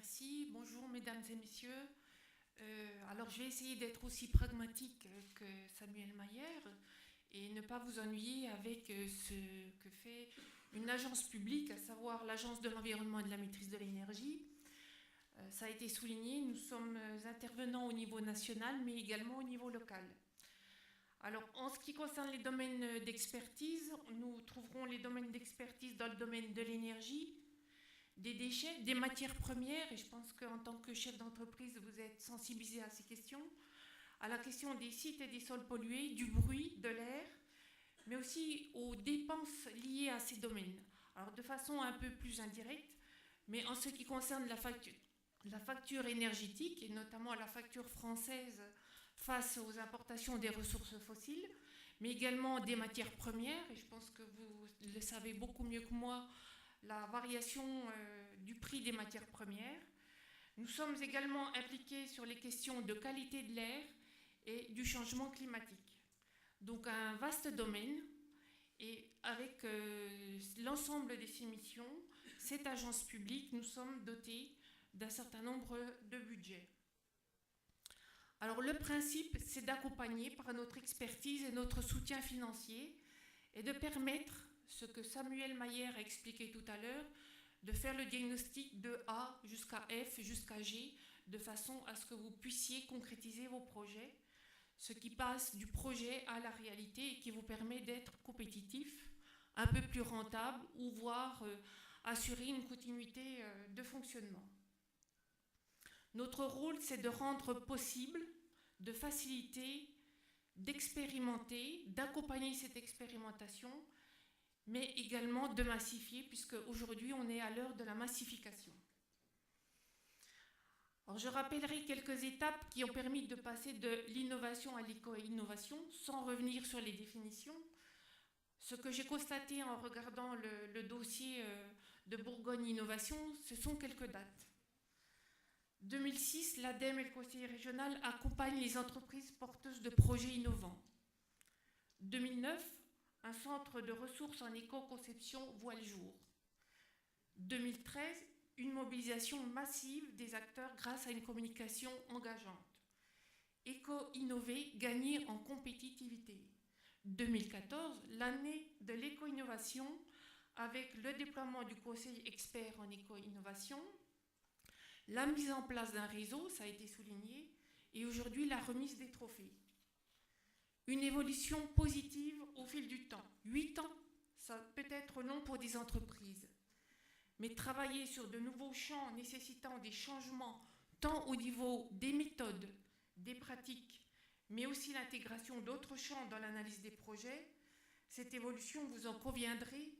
Merci. Bonjour, mesdames et messieurs. Alors, je vais essayer d'être aussi pragmatique que Samuel Mayer et ne pas vous ennuyer avec ce que fait une agence publique, à savoir l'Agence de l'environnement et de la maîtrise de l'énergie. Ça a été souligné, nous sommes intervenants au niveau national, mais également au niveau local. Alors, en ce qui concerne les domaines d'expertise, nous trouverons les domaines d'expertise dans le domaine de l'énergie, des déchets, des matières premières, et je pense qu'en tant que chef d'entreprise, vous êtes sensibilisé à ces questions, à la question des sites et des sols pollués, du bruit, de l'air, mais aussi aux dépenses liées à ces domaines. Alors, de façon un peu plus indirecte, mais en ce qui concerne la facture énergétique, et notamment la facture française face aux importations des ressources fossiles, mais également des matières premières, et je pense que vous le savez beaucoup mieux que moi, la variation du prix des matières premières. Nous sommes également impliqués sur les questions de qualité de l'air et du changement climatique. Donc un vaste domaine, et avec l'ensemble de ces missions, cette agence publique, nous sommes dotés d'un certain nombre de budgets. Alors le principe, c'est d'accompagner par notre expertise et notre soutien financier et de permettre, ce que Samuel Mayer a expliqué tout à l'heure, de faire le diagnostic de A jusqu'à F, jusqu'à G, de façon à ce que vous puissiez concrétiser vos projets, ce qui passe du projet à la réalité et qui vous permet d'être compétitif, un peu plus rentable ou voire assurer une continuité de fonctionnement. Notre rôle, c'est de rendre possible, de faciliter, d'expérimenter, d'accompagner cette expérimentation, mais également de massifier, puisque aujourd'hui on est à l'heure de la massification. Alors je rappellerai quelques étapes qui ont permis de passer de l'innovation à l'éco-innovation, sans revenir sur les définitions. Ce que j'ai constaté en regardant le dossier de Bourgogne Innovation, ce sont quelques dates. 2006, l'ADEME et le Conseil régional accompagnent les entreprises porteuses de projets innovants. 2009, un centre de ressources en éco-conception voit le jour. 2013, une mobilisation massive des acteurs grâce à une communication engageante. Éco-innover, gagner en compétitivité. 2014, l'année de l'éco-innovation avec le déploiement du conseil expert en éco-innovation, la mise en place d'un réseau, ça a été souligné, et aujourd'hui la remise des trophées. Une évolution positive au fil du temps. 8 ans, ça peut être long pour des entreprises. Mais travailler sur de nouveaux champs nécessitant des changements, tant au niveau des méthodes, des pratiques, mais aussi l'intégration d'autres champs dans l'analyse des projets, cette évolution, vous en conviendrez,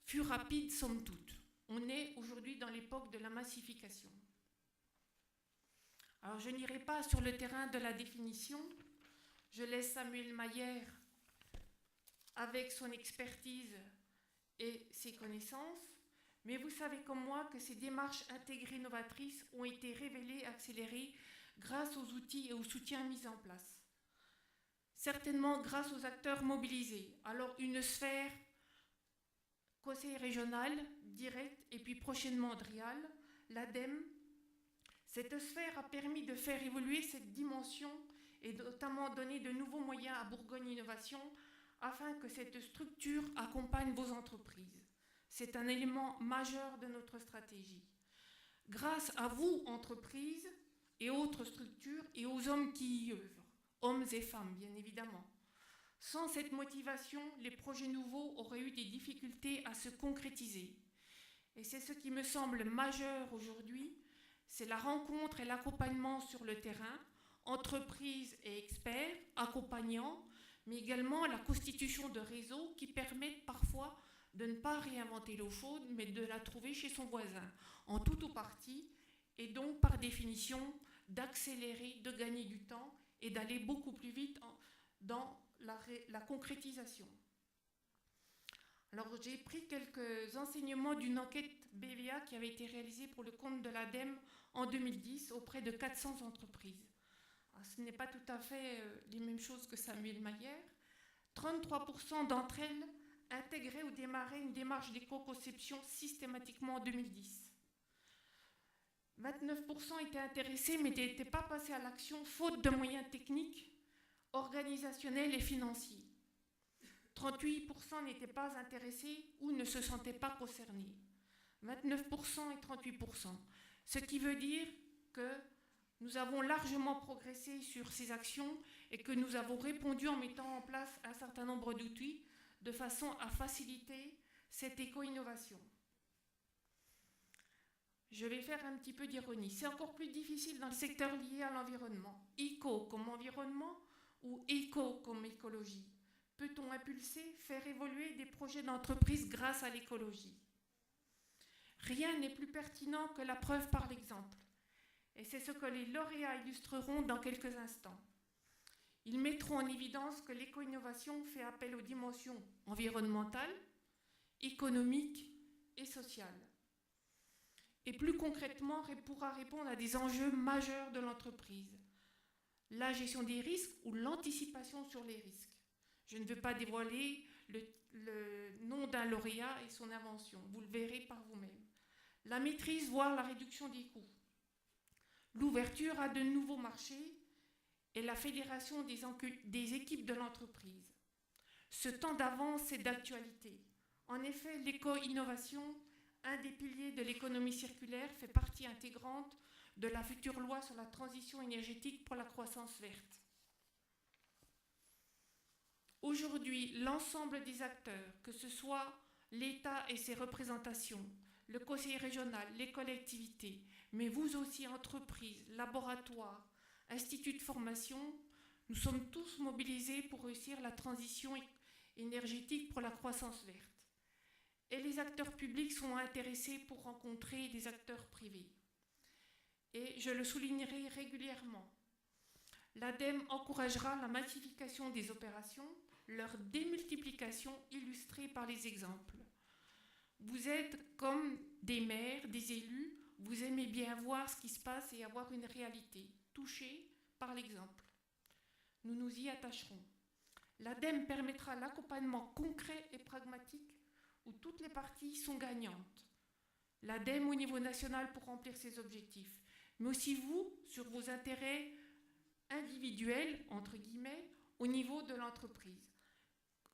fut rapide somme toute. On est aujourd'hui dans l'époque de la massification. Alors je n'irai pas sur le terrain de la définition, je laisse Samuel Mayer avec son expertise et ses connaissances, mais vous savez comme moi que ces démarches intégrées novatrices ont été révélées, accélérées grâce aux outils et aux soutiens mis en place. Certainement grâce aux acteurs mobilisés. Alors une sphère conseil régional, direct, et puis prochainement DRIAL, l'ADEME. Cette sphère a permis de faire évoluer cette dimension et notamment donner de nouveaux moyens à Bourgogne Innovation afin que cette structure accompagne vos entreprises. C'est un élément majeur de notre stratégie. Grâce à vous, entreprises et autres structures, et aux hommes qui y œuvrent, hommes et femmes bien évidemment. Sans cette motivation, les projets nouveaux auraient eu des difficultés à se concrétiser. Et c'est ce qui me semble majeur aujourd'hui, c'est la rencontre et l'accompagnement sur le terrain, entreprises et experts, accompagnants, mais également la constitution de réseaux qui permettent parfois de ne pas réinventer l'eau chaude, mais de la trouver chez son voisin, en tout ou partie, et donc par définition d'accélérer, de gagner du temps et d'aller beaucoup plus vite dans la concrétisation. Alors j'ai pris quelques enseignements d'une enquête BVA qui avait été réalisée pour le compte de l'ADEME en 2010 auprès de 400 entreprises. Alors, ce n'est pas tout à fait les mêmes choses que Samuel Mayer. 33% d'entre elles intégraient ou démarraient une démarche d'éco-conception systématiquement en 2010. 29% étaient intéressés mais n'étaient pas passés à l'action faute de moyens techniques, organisationnels et financiers. 38% n'étaient pas intéressés ou ne se sentaient pas concernés. 29% et 38%. Ce qui veut dire que nous avons largement progressé sur ces actions et que nous avons répondu en mettant en place un certain nombre d'outils de façon à faciliter cette éco-innovation. Je vais faire un petit peu d'ironie. C'est encore plus difficile dans le secteur lié à l'environnement. Éco comme environnement ou éco comme écologie. Peut-on impulser, faire évoluer des projets d'entreprise grâce à l'écologie? Rien n'est plus pertinent que la preuve par l'exemple. Et c'est ce que les lauréats illustreront dans quelques instants. Ils mettront en évidence que l'éco-innovation fait appel aux dimensions environnementales, économiques et sociales. Et plus concrètement, pourra répondre à des enjeux majeurs de l'entreprise. La gestion des risques ou l'anticipation sur les risques. Je ne veux pas dévoiler le nom d'un lauréat et son invention. Vous le verrez par vous-même. La maîtrise, voire la réduction des coûts. L'ouverture à de nouveaux marchés et la fédération des équipes de l'entreprise. Ce temps d'avance est d'actualité. En effet, l'éco-innovation, un des piliers de l'économie circulaire, fait partie intégrante de la future loi sur la transition énergétique pour la croissance verte. Aujourd'hui, l'ensemble des acteurs, que ce soit l'État et ses représentations, le conseil régional, les collectivités, mais vous aussi, entreprises, laboratoires, instituts de formation, nous sommes tous mobilisés pour réussir la transition énergétique pour la croissance verte. Et les acteurs publics sont intéressés pour rencontrer des acteurs privés. Et je le soulignerai régulièrement. L'ADEME encouragera la massification des opérations, leur démultiplication illustrée par les exemples. Vous êtes comme des maires, des élus, vous aimez bien voir ce qui se passe et avoir une réalité, touchée par l'exemple. Nous nous y attacherons. L'ADEME permettra l'accompagnement concret et pragmatique où toutes les parties sont gagnantes. L'ADEME au niveau national pour remplir ses objectifs, mais aussi vous sur vos intérêts individuels, entre guillemets, au niveau de l'entreprise.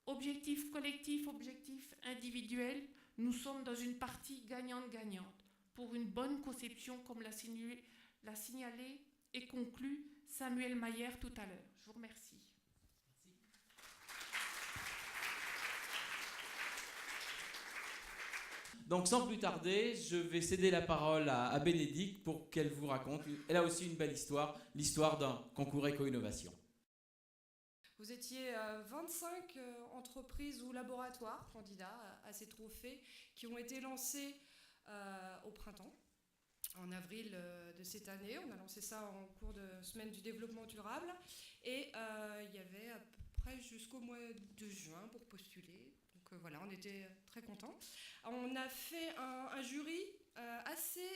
Objectif collectif, objectif individuel, nous sommes dans une partie gagnante-gagnante pour une bonne conception comme l'a signalé et conclu Samuel Mayer tout à l'heure. Je vous remercie. Donc sans plus tarder, je vais céder la parole à Bénédicte pour qu'elle vous raconte. Elle a aussi une belle histoire, l'histoire d'un concours éco-innovation. Vous étiez 25 entreprises ou laboratoires candidats à ces trophées qui ont été lancés au printemps, en avril de cette année. On a lancé ça en cours de semaine du développement durable et il y avait à peu près jusqu'au mois de juin pour postuler. Donc voilà, on était très contents. On a fait un jury assez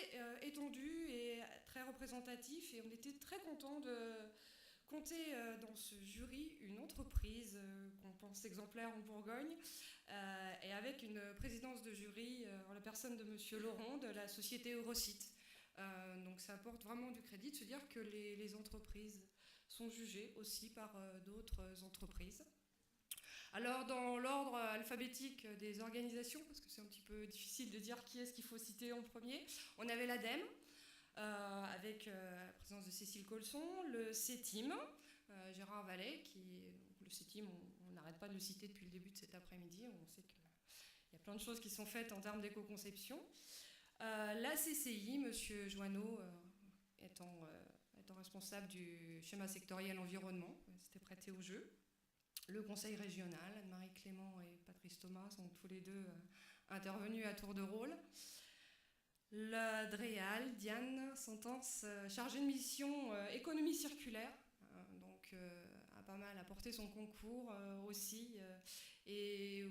étendu et très représentatif et on était très contents de compter dans ce jury une entreprise qu'on pense exemplaire en Bourgogne et avec une présidence de jury en la personne de Monsieur Laurent de la société Eurosite. Donc ça apporte vraiment du crédit de se dire que les entreprises sont jugées aussi par d'autres entreprises. Alors dans l'ordre alphabétique des organisations, parce que c'est un petit peu difficile de dire qui est-ce qu'il faut citer en premier, on avait l'ADEME, avec la présence de Cécile Colson, le CETIM, Gérard Vallet, le CETIM, on n'arrête pas de le citer depuis le début de cet après-midi, on sait qu'il y a plein de choses qui sont faites en termes d'éco-conception. La CCI, Monsieur Joanneau, étant responsable du schéma sectoriel environnement, s'était prêté au jeu. Le conseil régional, Anne-Marie Clément et Patrice Thomas sont tous les deux intervenus à tour de rôle. La DREAL, Diane Sentence, chargée de mission économie circulaire, donc a pas mal apporté son concours aussi, et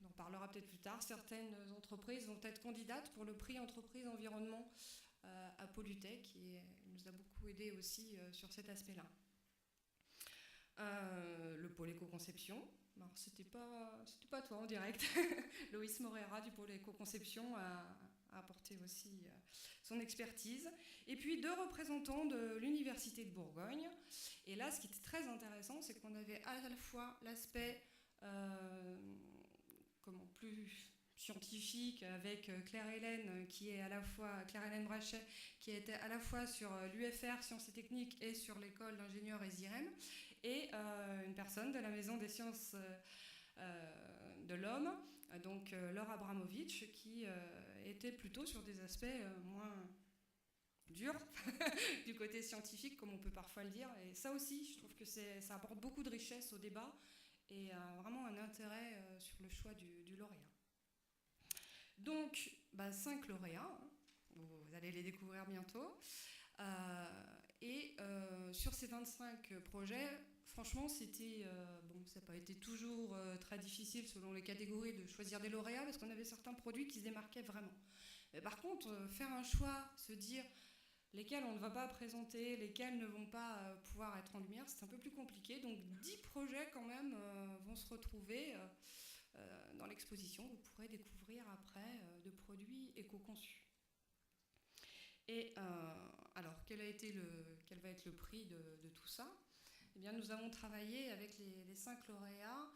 on en parlera peut-être plus tard, certaines entreprises vont être candidates pour le prix entreprise environnement à Polytech, et nous a beaucoup aidé aussi sur cet aspect-là. Le pôle éco-conception, c'était pas toi en direct, Loïs Moreira du pôle éco-conception a a apporté aussi son expertise. Et puis 2 représentants de l'Université de Bourgogne. Et là, ce qui était très intéressant, c'est qu'on avait à la fois l'aspect plus scientifique avec Claire-Hélène Brachet, qui était à la fois sur l'UFR Sciences et Techniques et sur l'école d'ingénieurs ESIREM, et une personne de la Maison des Sciences de l'Homme, donc Laure Abramovitch, qui était plutôt sur des aspects moins durs du côté scientifique, comme on peut parfois le dire. Et ça aussi, je trouve que ça apporte beaucoup de richesse au débat et vraiment un intérêt sur le choix du lauréat. Donc, 5 lauréats, hein, vous allez les découvrir bientôt. Sur ces 25 projets, franchement, ça n'a pas été toujours très difficile selon les catégories de choisir des lauréats, parce qu'on avait certains produits qui se démarquaient vraiment. Mais par contre, faire un choix, se dire lesquels on ne va pas présenter, lesquels ne vont pas pouvoir être en lumière, c'est un peu plus compliqué. Donc 10 projets quand même vont se retrouver dans l'exposition. Vous pourrez découvrir après de produits éco-conçus. Et alors, quel va être le prix de tout ça ? Eh bien, nous avons travaillé avec les 5 lauréats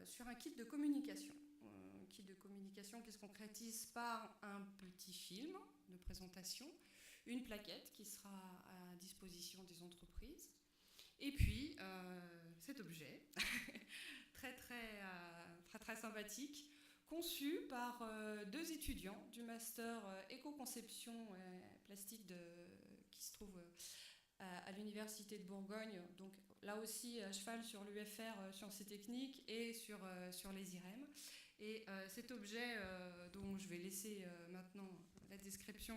sur un kit de communication. Un kit de communication qui se concrétise par un petit film de présentation, une plaquette qui sera à disposition des entreprises, et puis cet objet très sympathique, conçu par 2 étudiants du master éco-conception plastique qui se trouve à l'Université de Bourgogne, donc là aussi à cheval sur l'UFR Sciences et Techniques et sur les IREM. Et cet objet dont je vais laisser maintenant la description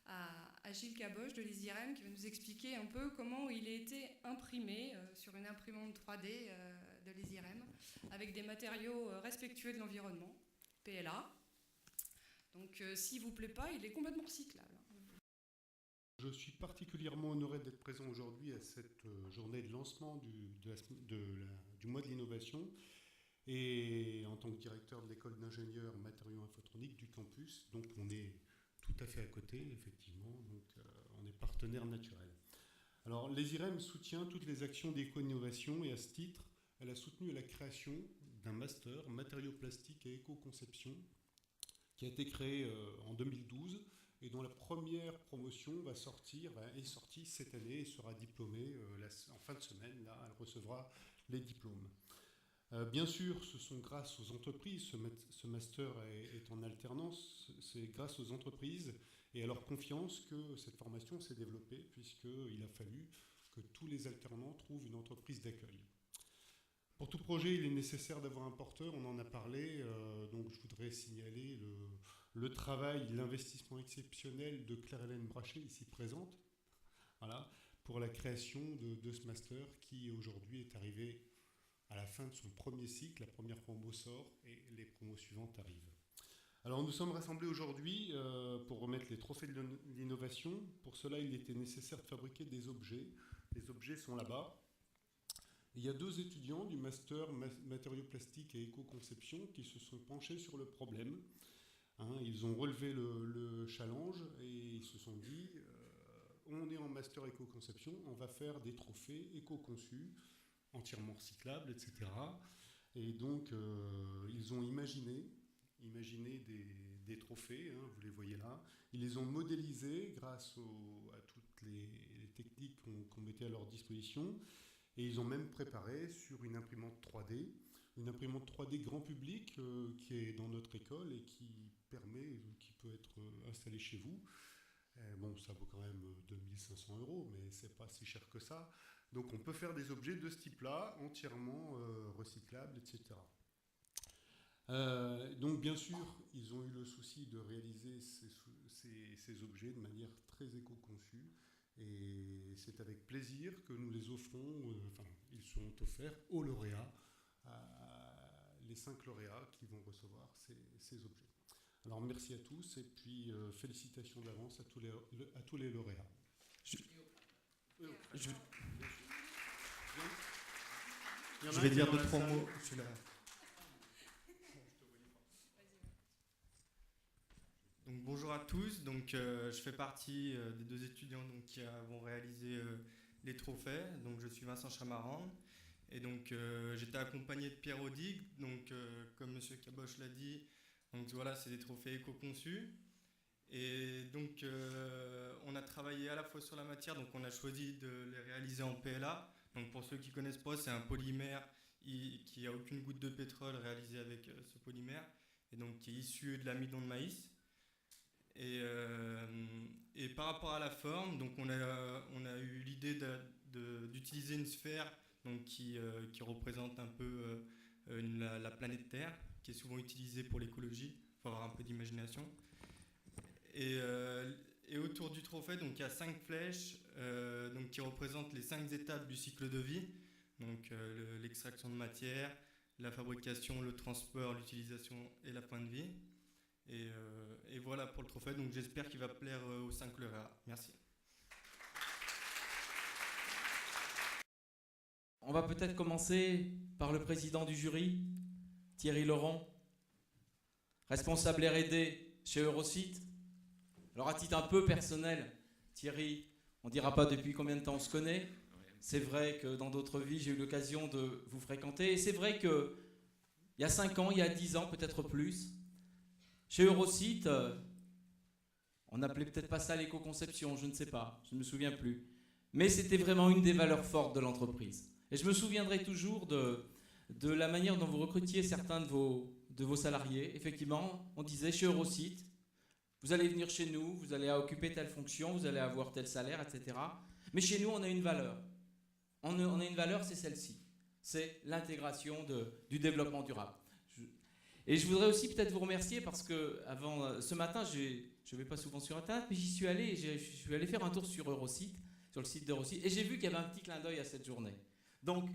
à Gilles Caboche de l'ISIREM, qui va nous expliquer un peu comment il a été imprimé sur une imprimante 3D de l'ISIREM avec des matériaux respectueux de l'environnement, PLA. Donc s'il ne vous plaît pas, il est complètement recyclable. Je suis particulièrement honoré d'être présent aujourd'hui à cette journée de lancement du mois de l'innovation, et en tant que directeur de l'école d'ingénieurs matériaux infotroniques du campus. Donc on est tout à fait à côté, effectivement, donc on est partenaire naturel. Alors l'ESIREM soutient toutes les actions d'éco-innovation, et à ce titre, elle a soutenu la création d'un master matériaux plastiques et éco-conception qui a été créé en 2012 et dont la première promotion est sortie cette année et sera diplômée en fin de semaine. Là, elle recevra les diplômes. Bien sûr, ce sont grâce aux entreprises, ce master est en alternance, c'est grâce aux entreprises et à leur confiance que cette formation s'est développée, puisqu'il a fallu que tous les alternants trouvent une entreprise d'accueil. Pour tout projet, il est nécessaire d'avoir un porteur, on en a parlé, donc je voudrais signaler le travail, l'investissement exceptionnel de Claire-Hélène Brachet, ici présente, voilà, pour la création de ce master qui aujourd'hui est arrivé à la fin de son premier cycle. La première promo sort et les promos suivantes arrivent. Alors nous sommes rassemblés aujourd'hui pour remettre les trophées de l'innovation. Pour cela, il était nécessaire de fabriquer des objets. Les objets sont là-bas. Il y a 2 étudiants du master matériaux plastiques et éco-conception qui se sont penchés sur le problème. Ils ont relevé le challenge et ils se sont dit on est en master éco-conception, on va faire des trophées éco-conçus, entièrement recyclables, etc. Et donc, ils ont imaginé des trophées, vous les voyez là. Ils les ont modélisés grâce à toutes les techniques qu'on mettait à leur disposition. Et ils ont même préparé sur une imprimante 3D, une imprimante 3D grand public qui est dans notre école et qui peut être installée chez vous. Bon, ça vaut quand même 2500 €, mais c'est pas si cher que ça. Donc on peut faire des objets de ce type-là, entièrement recyclables, etc. Donc bien sûr, ils ont eu le souci de réaliser ces objets de manière très éco-conçue. Et c'est avec plaisir que nous les offrons, ils seront offerts aux lauréats, les 5 lauréats qui vont recevoir ces objets. Alors merci à tous et puis félicitations d'avance à tous les lauréats. Je vais dire 2-3 mots. à tous. Donc, je fais partie des 2 étudiants donc, qui vont réaliser les trophées. Donc, je suis Vincent Chamaran. Et donc, j'étais accompagné de Pierre Audig. Donc, comme M. Caboche l'a dit, donc, voilà, c'est des trophées éco-conçus. Et donc, on a travaillé à la fois sur la matière. Donc, on a choisi de les réaliser en PLA. Donc, pour ceux qui ne connaissent pas, c'est un polymère qui n'a aucune goutte de pétrole réalisé avec ce polymère. Et donc, qui est issu de l'amidon de maïs. Et par rapport à la forme, donc on a eu l'idée d'utiliser une sphère donc qui représente un peu la planète Terre, qui est souvent utilisée pour l'écologie. Il faut avoir un peu d'imagination. Et autour du trophée, donc, il y a 5 flèches donc, qui représentent les 5 étapes du cycle de vie. Donc l'extraction de matière, la fabrication, le transport, l'utilisation et la fin de vie. Et voilà pour le trophée, donc j'espère qu'il va plaire aux 5 lauréats. Merci. On va peut-être commencer par le président du jury, Thierry Laurent, responsable R&D chez Eurosite. Alors à titre un peu personnel, Thierry, on ne dira pas depuis combien de temps on se connaît. C'est vrai que dans d'autres vies, j'ai eu l'occasion de vous fréquenter. Et c'est vrai qu'il y a 5 ans, il y a 10 ans, peut-être plus, chez Eurosite, on n'appelait peut-être pas ça l'éco-conception, je ne sais pas, je ne me souviens plus. Mais c'était vraiment une des valeurs fortes de l'entreprise. Et je me souviendrai toujours de la manière dont vous recrutiez certains de vos salariés. Effectivement, on disait chez Eurosite, vous allez venir chez nous, vous allez occuper telle fonction, vous allez avoir tel salaire, etc. Mais chez nous, on a une valeur. On a une valeur, c'est celle-ci. C'est l'intégration du développement durable. Et je voudrais aussi peut-être vous remercier parce que ce matin, je ne vais pas souvent sur Internet, mais j'y suis allé. Je suis allé faire un tour sur Eurosite, sur le site d'Eurosite, et j'ai vu qu'il y avait un petit clin d'œil à cette journée. Donc,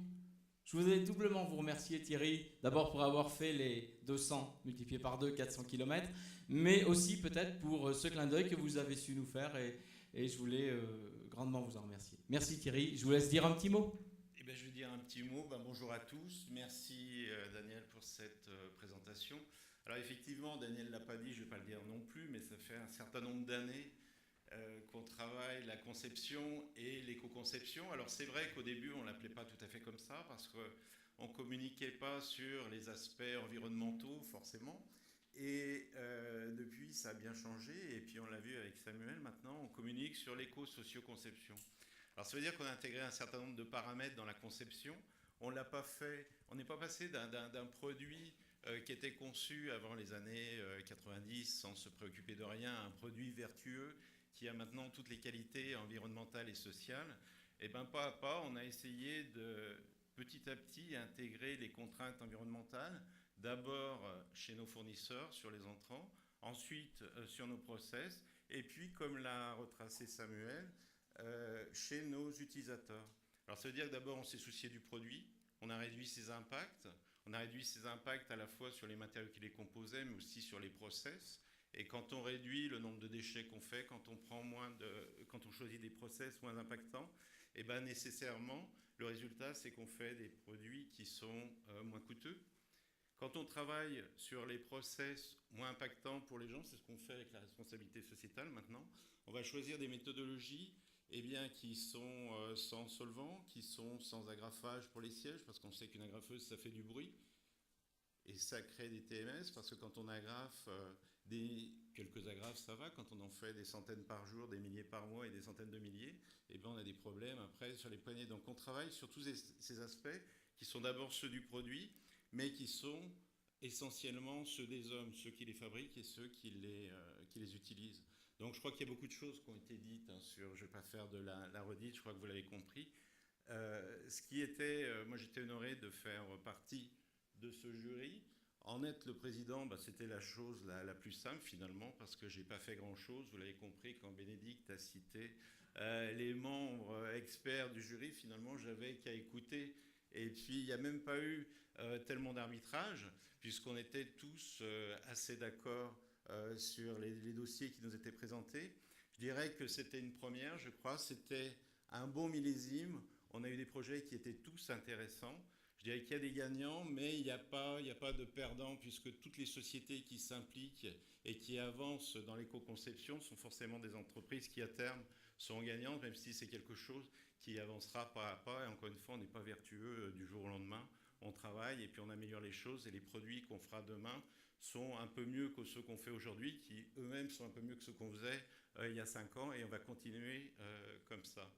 je voudrais doublement vous remercier, Thierry, d'abord pour avoir fait les 200 multipliés par 2, 400 km, mais aussi peut-être pour ce clin d'œil que vous avez su nous faire, et je voulais grandement vous en remercier. Merci Thierry, je vous laisse dire un petit mot. Eh bien, je vais dire un petit mot. Bonjour à tous. Merci Daniel pour cette présentation. Alors effectivement, Daniel ne l'a pas dit, je ne vais pas le dire non plus, mais ça fait un certain nombre d'années qu'on travaille la conception et l'éco-conception. Alors c'est vrai qu'au début, on ne l'appelait pas tout à fait comme ça, parce qu'on ne communiquait pas sur les aspects environnementaux, forcément. Et depuis, ça a bien changé. Et puis on l'a vu avec Samuel, maintenant, on communique sur l'éco-socio-conception. Alors ça veut dire qu'on a intégré un certain nombre de paramètres dans la conception. On l'a pas fait, on n'est pas passé d'un produit qui était conçu avant les années 90 sans se préoccuper de rien, à un produit vertueux qui a maintenant toutes les qualités environnementales et sociales. Et bien pas à pas, on a essayé de petit à petit intégrer les contraintes environnementales, d'abord chez nos fournisseurs, sur les entrants, ensuite sur nos process, et puis comme l'a retracé Samuel, chez nos utilisateurs. Alors ça veut dire que d'abord on s'est soucié du produit, on a réduit ses impacts, à la fois sur les matériaux qui les composaient, mais aussi sur les process. Et quand on réduit le nombre de déchets qu'on fait, quand on choisit des process moins impactants, et ben nécessairement le résultat c'est qu'on fait des produits qui sont moins coûteux. Quand on travaille sur les process moins impactants pour les gens, c'est ce qu'on fait avec la responsabilité sociétale maintenant, on va choisir des méthodologies qui sont sans solvant, qui sont sans agrafage pour les sièges, parce qu'on sait qu'une agrafeuse, ça fait du bruit, et ça crée des TMS, parce que quand on agrafe quelques agrafes, ça va, quand on en fait des centaines par jour, des milliers par mois et des centaines de milliers, on a des problèmes après sur les poignées. Donc on travaille sur tous ces aspects qui sont d'abord ceux du produit, mais qui sont essentiellement ceux des hommes, ceux qui les fabriquent et ceux qui les utilisent. Donc je crois qu'il y a beaucoup de choses qui ont été dites je ne vais pas faire de la redite, je crois que vous l'avez compris. Moi j'étais honoré de faire partie de ce jury. En être le président, c'était la chose la plus simple finalement, parce que je n'ai pas fait grand-chose. Vous l'avez compris, quand Bénédicte a cité les membres experts du jury, finalement j'avais qu'à écouter. Et puis il n'y a même pas eu tellement d'arbitrage, puisqu'on était tous assez d'accord sur les dossiers qui nous étaient présentés. Je dirais que c'était une première, je crois, c'était un bon millésime. On a eu des projets qui étaient tous intéressants. Je dirais qu'il y a des gagnants, mais il n'y a pas de perdants, puisque toutes les sociétés qui s'impliquent et qui avancent dans l'éco-conception sont forcément des entreprises qui, à terme, sont gagnantes, même si c'est quelque chose qui avancera pas à pas. Et encore une fois, on n'est pas vertueux du jour au lendemain. On travaille et puis on améliore les choses, et les produits qu'on fera demain sont un peu mieux que ceux qu'on fait aujourd'hui, qui eux-mêmes sont un peu mieux que ceux qu'on faisait il y a 5 ans, et on va continuer comme ça.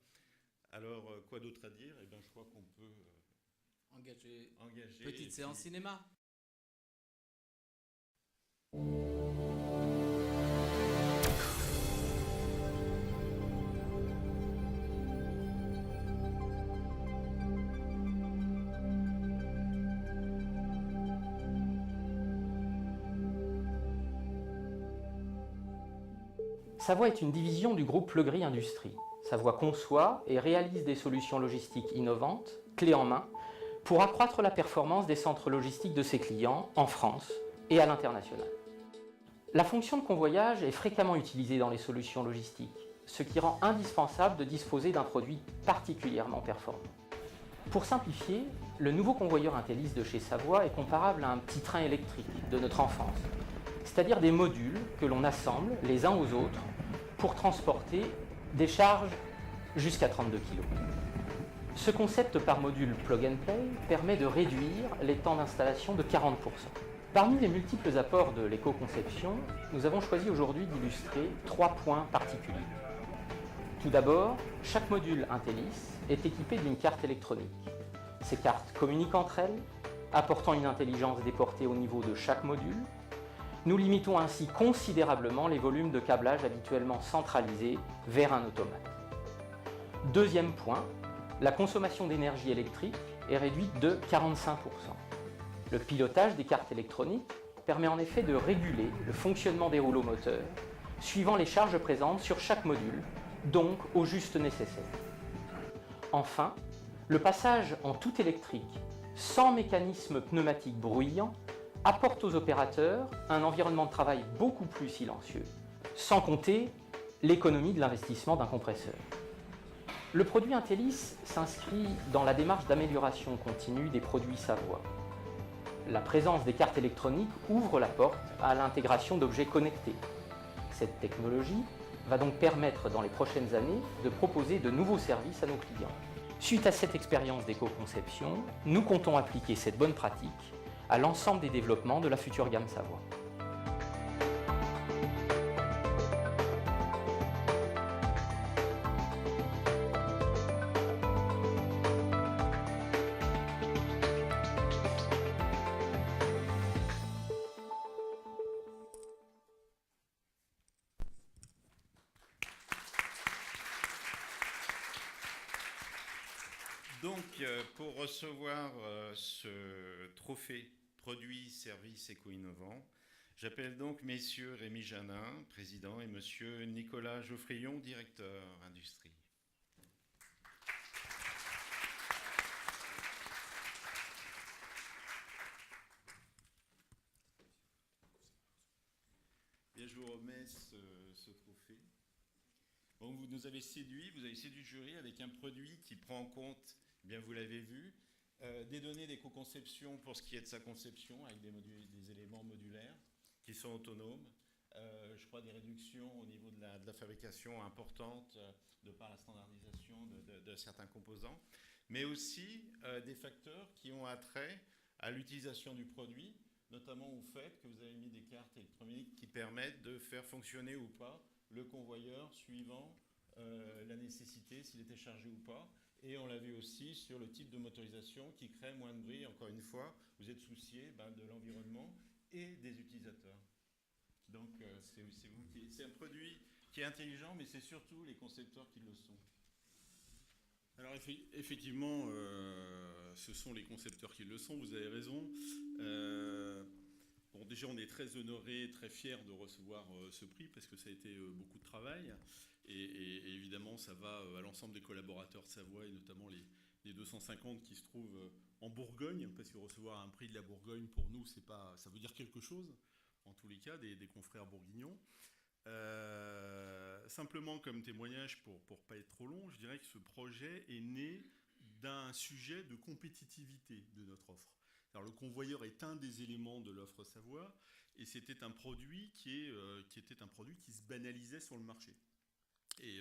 Alors, quoi d'autre à dire? Eh bien, je crois qu'on peut Engager. engager. Petite séance cinéma. Savoie est une division du groupe Legris Industrie. Savoie conçoit et réalise des solutions logistiques innovantes, clés en main, pour accroître la performance des centres logistiques de ses clients en France et à l'international. La fonction de convoyage est fréquemment utilisée dans les solutions logistiques, ce qui rend indispensable de disposer d'un produit particulièrement performant. Pour simplifier, le nouveau convoyeur Intellis de chez Savoie est comparable à un petit train électrique de notre enfance, c'est-à-dire des modules que l'on assemble les uns aux autres pour transporter des charges jusqu'à 32 kg. Ce concept par module plug and play permet de réduire les temps d'installation de 40%. Parmi les multiples apports de l'éco-conception, nous avons choisi aujourd'hui d'illustrer 3 points particuliers. Tout d'abord, chaque module Intellis est équipé d'une carte électronique. Ces cartes communiquent entre elles, apportant une intelligence déportée au niveau de chaque module. Nous limitons ainsi considérablement les volumes de câblage habituellement centralisés vers un automate. Deuxième point, la consommation d'énergie électrique est réduite de 45%. Le pilotage des cartes électroniques permet en effet de réguler le fonctionnement des rouleaux moteurs, suivant les charges présentes sur chaque module, donc au juste nécessaire. Enfin, le passage en tout électrique, sans mécanisme pneumatique bruyant, apporte aux opérateurs un environnement de travail beaucoup plus silencieux, sans compter l'économie de l'investissement d'un compresseur. Le produit Intellis s'inscrit dans la démarche d'amélioration continue des produits Savoie. La présence des cartes électroniques ouvre la porte à l'intégration d'objets connectés. Cette technologie va donc permettre dans les prochaines années de proposer de nouveaux services à nos clients. Suite à cette expérience d'éco-conception, nous comptons appliquer cette bonne pratique à l'ensemble des développements de la future gamme Savoie. Donc, pour recevoir ce trophée produit, service éco-innovant, j'appelle donc messieurs Rémi Janin, président, et monsieur Nicolas Geoffrion, directeur industrie. Bien, je vous remets ce trophée. Bon, vous nous avez séduit, vous avez séduit le jury avec un produit qui prend en compte, eh bien vous l'avez vu, des données d'éco-conception pour ce qui est de sa conception, avec des éléments modulaires qui sont autonomes. Je crois des réductions au niveau de la fabrication importantes de par la standardisation de certains composants, mais aussi des facteurs qui ont attrait à l'utilisation du produit, notamment au fait que vous avez mis des cartes électroniques qui permettent de faire fonctionner ou pas le convoyeur suivant la nécessité, s'il était chargé ou pas. Et on l'a vu aussi sur le type de motorisation qui crée moins de bruit. Encore une fois, vous êtes soucié de l'environnement et des utilisateurs. Donc c'est un produit qui est intelligent, mais c'est surtout les concepteurs qui le sont. Alors effectivement, ce sont les concepteurs qui le sont, vous avez raison. Bon, déjà, on est très honorés, très fiers de recevoir ce prix parce que ça a été beaucoup de travail. Et évidemment, ça va à l'ensemble des collaborateurs de Savoie et notamment les 250 qui se trouvent en Bourgogne, parce que recevoir un prix de la Bourgogne, pour nous, ça veut dire quelque chose, en tous les cas, des confrères bourguignons. Simplement, comme témoignage, pour pas être trop long, je dirais que ce projet est né d'un sujet de compétitivité de notre offre. Alors, le convoyeur est un des éléments de l'offre Savoie, et c'était un produit qui était un produit qui se banalisait sur le marché. Et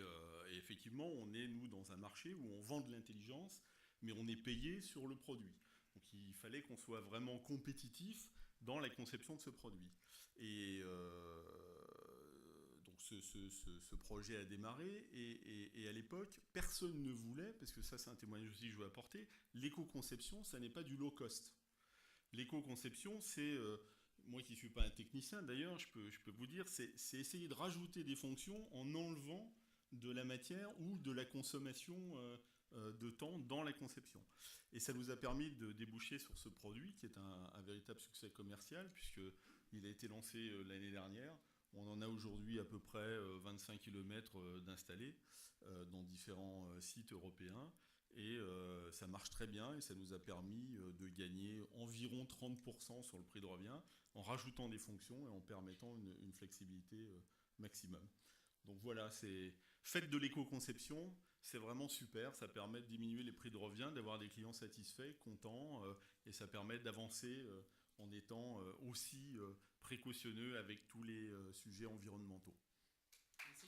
effectivement, on est, nous, dans un marché où on vend de l'intelligence, mais on est payé sur le produit. Donc il fallait qu'on soit vraiment compétitif dans la conception de ce produit. Et donc ce projet a démarré, et à l'époque, personne ne voulait, parce que ça c'est un témoignage aussi que je veux apporter, l'éco-conception, ça n'est pas du low cost. L'éco-conception, c'est, moi qui ne suis pas un technicien d'ailleurs, je peux vous dire, c'est essayer de rajouter des fonctions en enlevant de la matière ou de la consommation de temps dans la conception. Et ça nous a permis de déboucher sur ce produit qui est un véritable succès commercial, puisqu'il a été lancé l'année dernière. On en a aujourd'hui à peu près 25 km d'installés dans différents sites européens. Et ça marche très bien, et ça nous a permis de gagner environ 30% sur le prix de revient en rajoutant des fonctions et en permettant une flexibilité maximum. Donc voilà, faites de l'éco-conception, c'est vraiment super, ça permet de diminuer les prix de revient, d'avoir des clients satisfaits, contents, et ça permet d'avancer en étant aussi précautionneux avec tous les sujets environnementaux. Merci.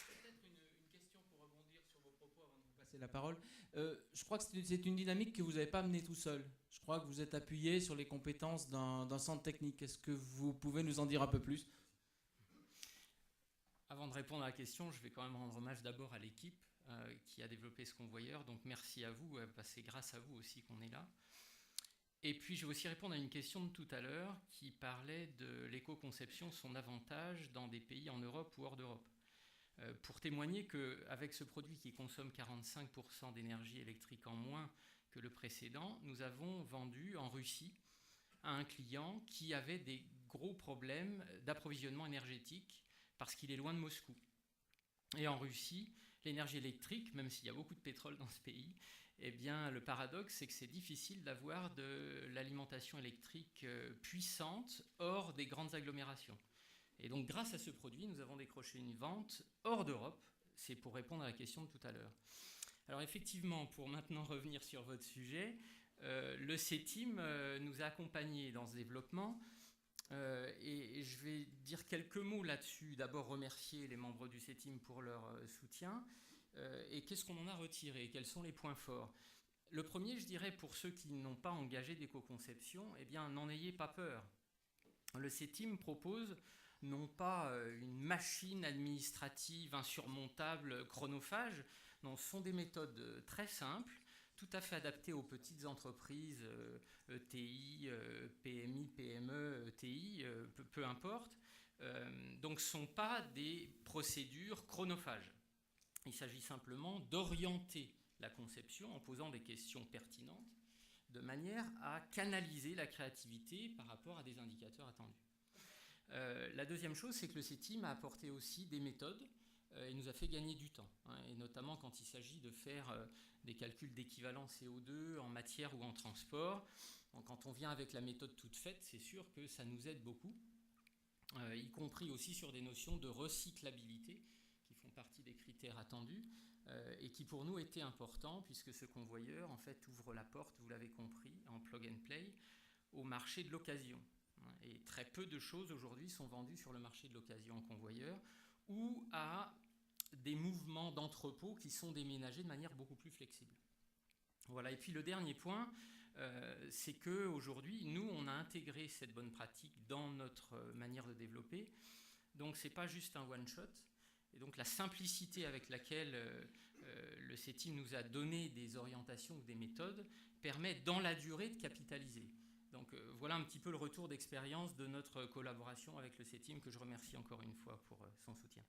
Peut-être une question pour rebondir sur vos propos avant de vous passer la parole. Je crois que c'est une dynamique que vous n'avez pas menée tout seul. Je crois que vous êtes appuyé sur les compétences d'un centre technique. Est-ce que vous pouvez nous en dire un peu plus ? Avant de répondre à la question, je vais quand même rendre hommage d'abord à l'équipe qui a développé ce convoyeur. Donc merci à vous, c'est grâce à vous aussi qu'on est là. Et puis je vais aussi répondre à une question de tout à l'heure qui parlait de l'éco-conception, son avantage dans des pays en Europe ou hors d'Europe. Pour témoigner qu'avec ce produit qui consomme 45% d'énergie électrique en moins que le précédent, nous avons vendu en Russie à un client qui avait des gros problèmes d'approvisionnement énergétique parce qu'il est loin de Moscou. Et en Russie, l'énergie électrique, même s'il y a beaucoup de pétrole dans ce pays, eh bien, le paradoxe, c'est que c'est difficile d'avoir de l'alimentation électrique puissante hors des grandes agglomérations. Et donc, grâce à ce produit, nous avons décroché une vente hors d'Europe. C'est pour répondre à la question de tout à l'heure. Alors, effectivement, pour maintenant revenir sur votre sujet, le CETIM nous a accompagnés dans ce développement. Et je vais dire quelques mots là-dessus. D'abord, remercier les membres du CETIM pour leur soutien. Et qu'est-ce qu'on en a retiré ? Quels sont les points forts ? Le premier, je dirais, pour ceux qui n'ont pas engagé d'éco-conception, eh bien, n'en ayez pas peur. Le CETIM propose non pas une machine administrative insurmontable, chronophage, non, ce sont des méthodes très simples, tout à fait adaptées aux petites entreprises, ETI, PMI, PME, ETI, peu importe. Donc ce ne sont pas des procédures chronophages. Il s'agit simplement d'orienter la conception en posant des questions pertinentes de manière à canaliser la créativité par rapport à des indicateurs attendus. La deuxième chose, c'est que le CETIM a apporté aussi des méthodes et nous a fait gagner du temps, et notamment quand il s'agit de faire des calculs d'équivalent CO2 en matière ou en transport. Donc, quand on vient avec la méthode toute faite, c'est sûr que ça nous aide beaucoup, y compris aussi sur des notions de recyclabilité qui font partie des critères attendus et qui pour nous étaient importants puisque ce convoyeur en fait ouvre la porte, vous l'avez compris, en plug and play au marché de l'occasion. Et très peu de choses aujourd'hui sont vendues sur le marché de l'occasion en convoyeur ou à des mouvements d'entrepôt qui sont déménagés de manière beaucoup plus flexible. Voilà. Et puis le dernier point, c'est qu'aujourd'hui, nous, on a intégré cette bonne pratique dans notre manière de développer. Donc, ce n'est pas juste un one-shot. Et donc, la simplicité avec laquelle le CETIM nous a donné des orientations ou des méthodes permet, dans la durée, de capitaliser. Donc, voilà un petit peu le retour d'expérience de notre collaboration avec le CETIM, que je remercie encore une fois pour son soutien.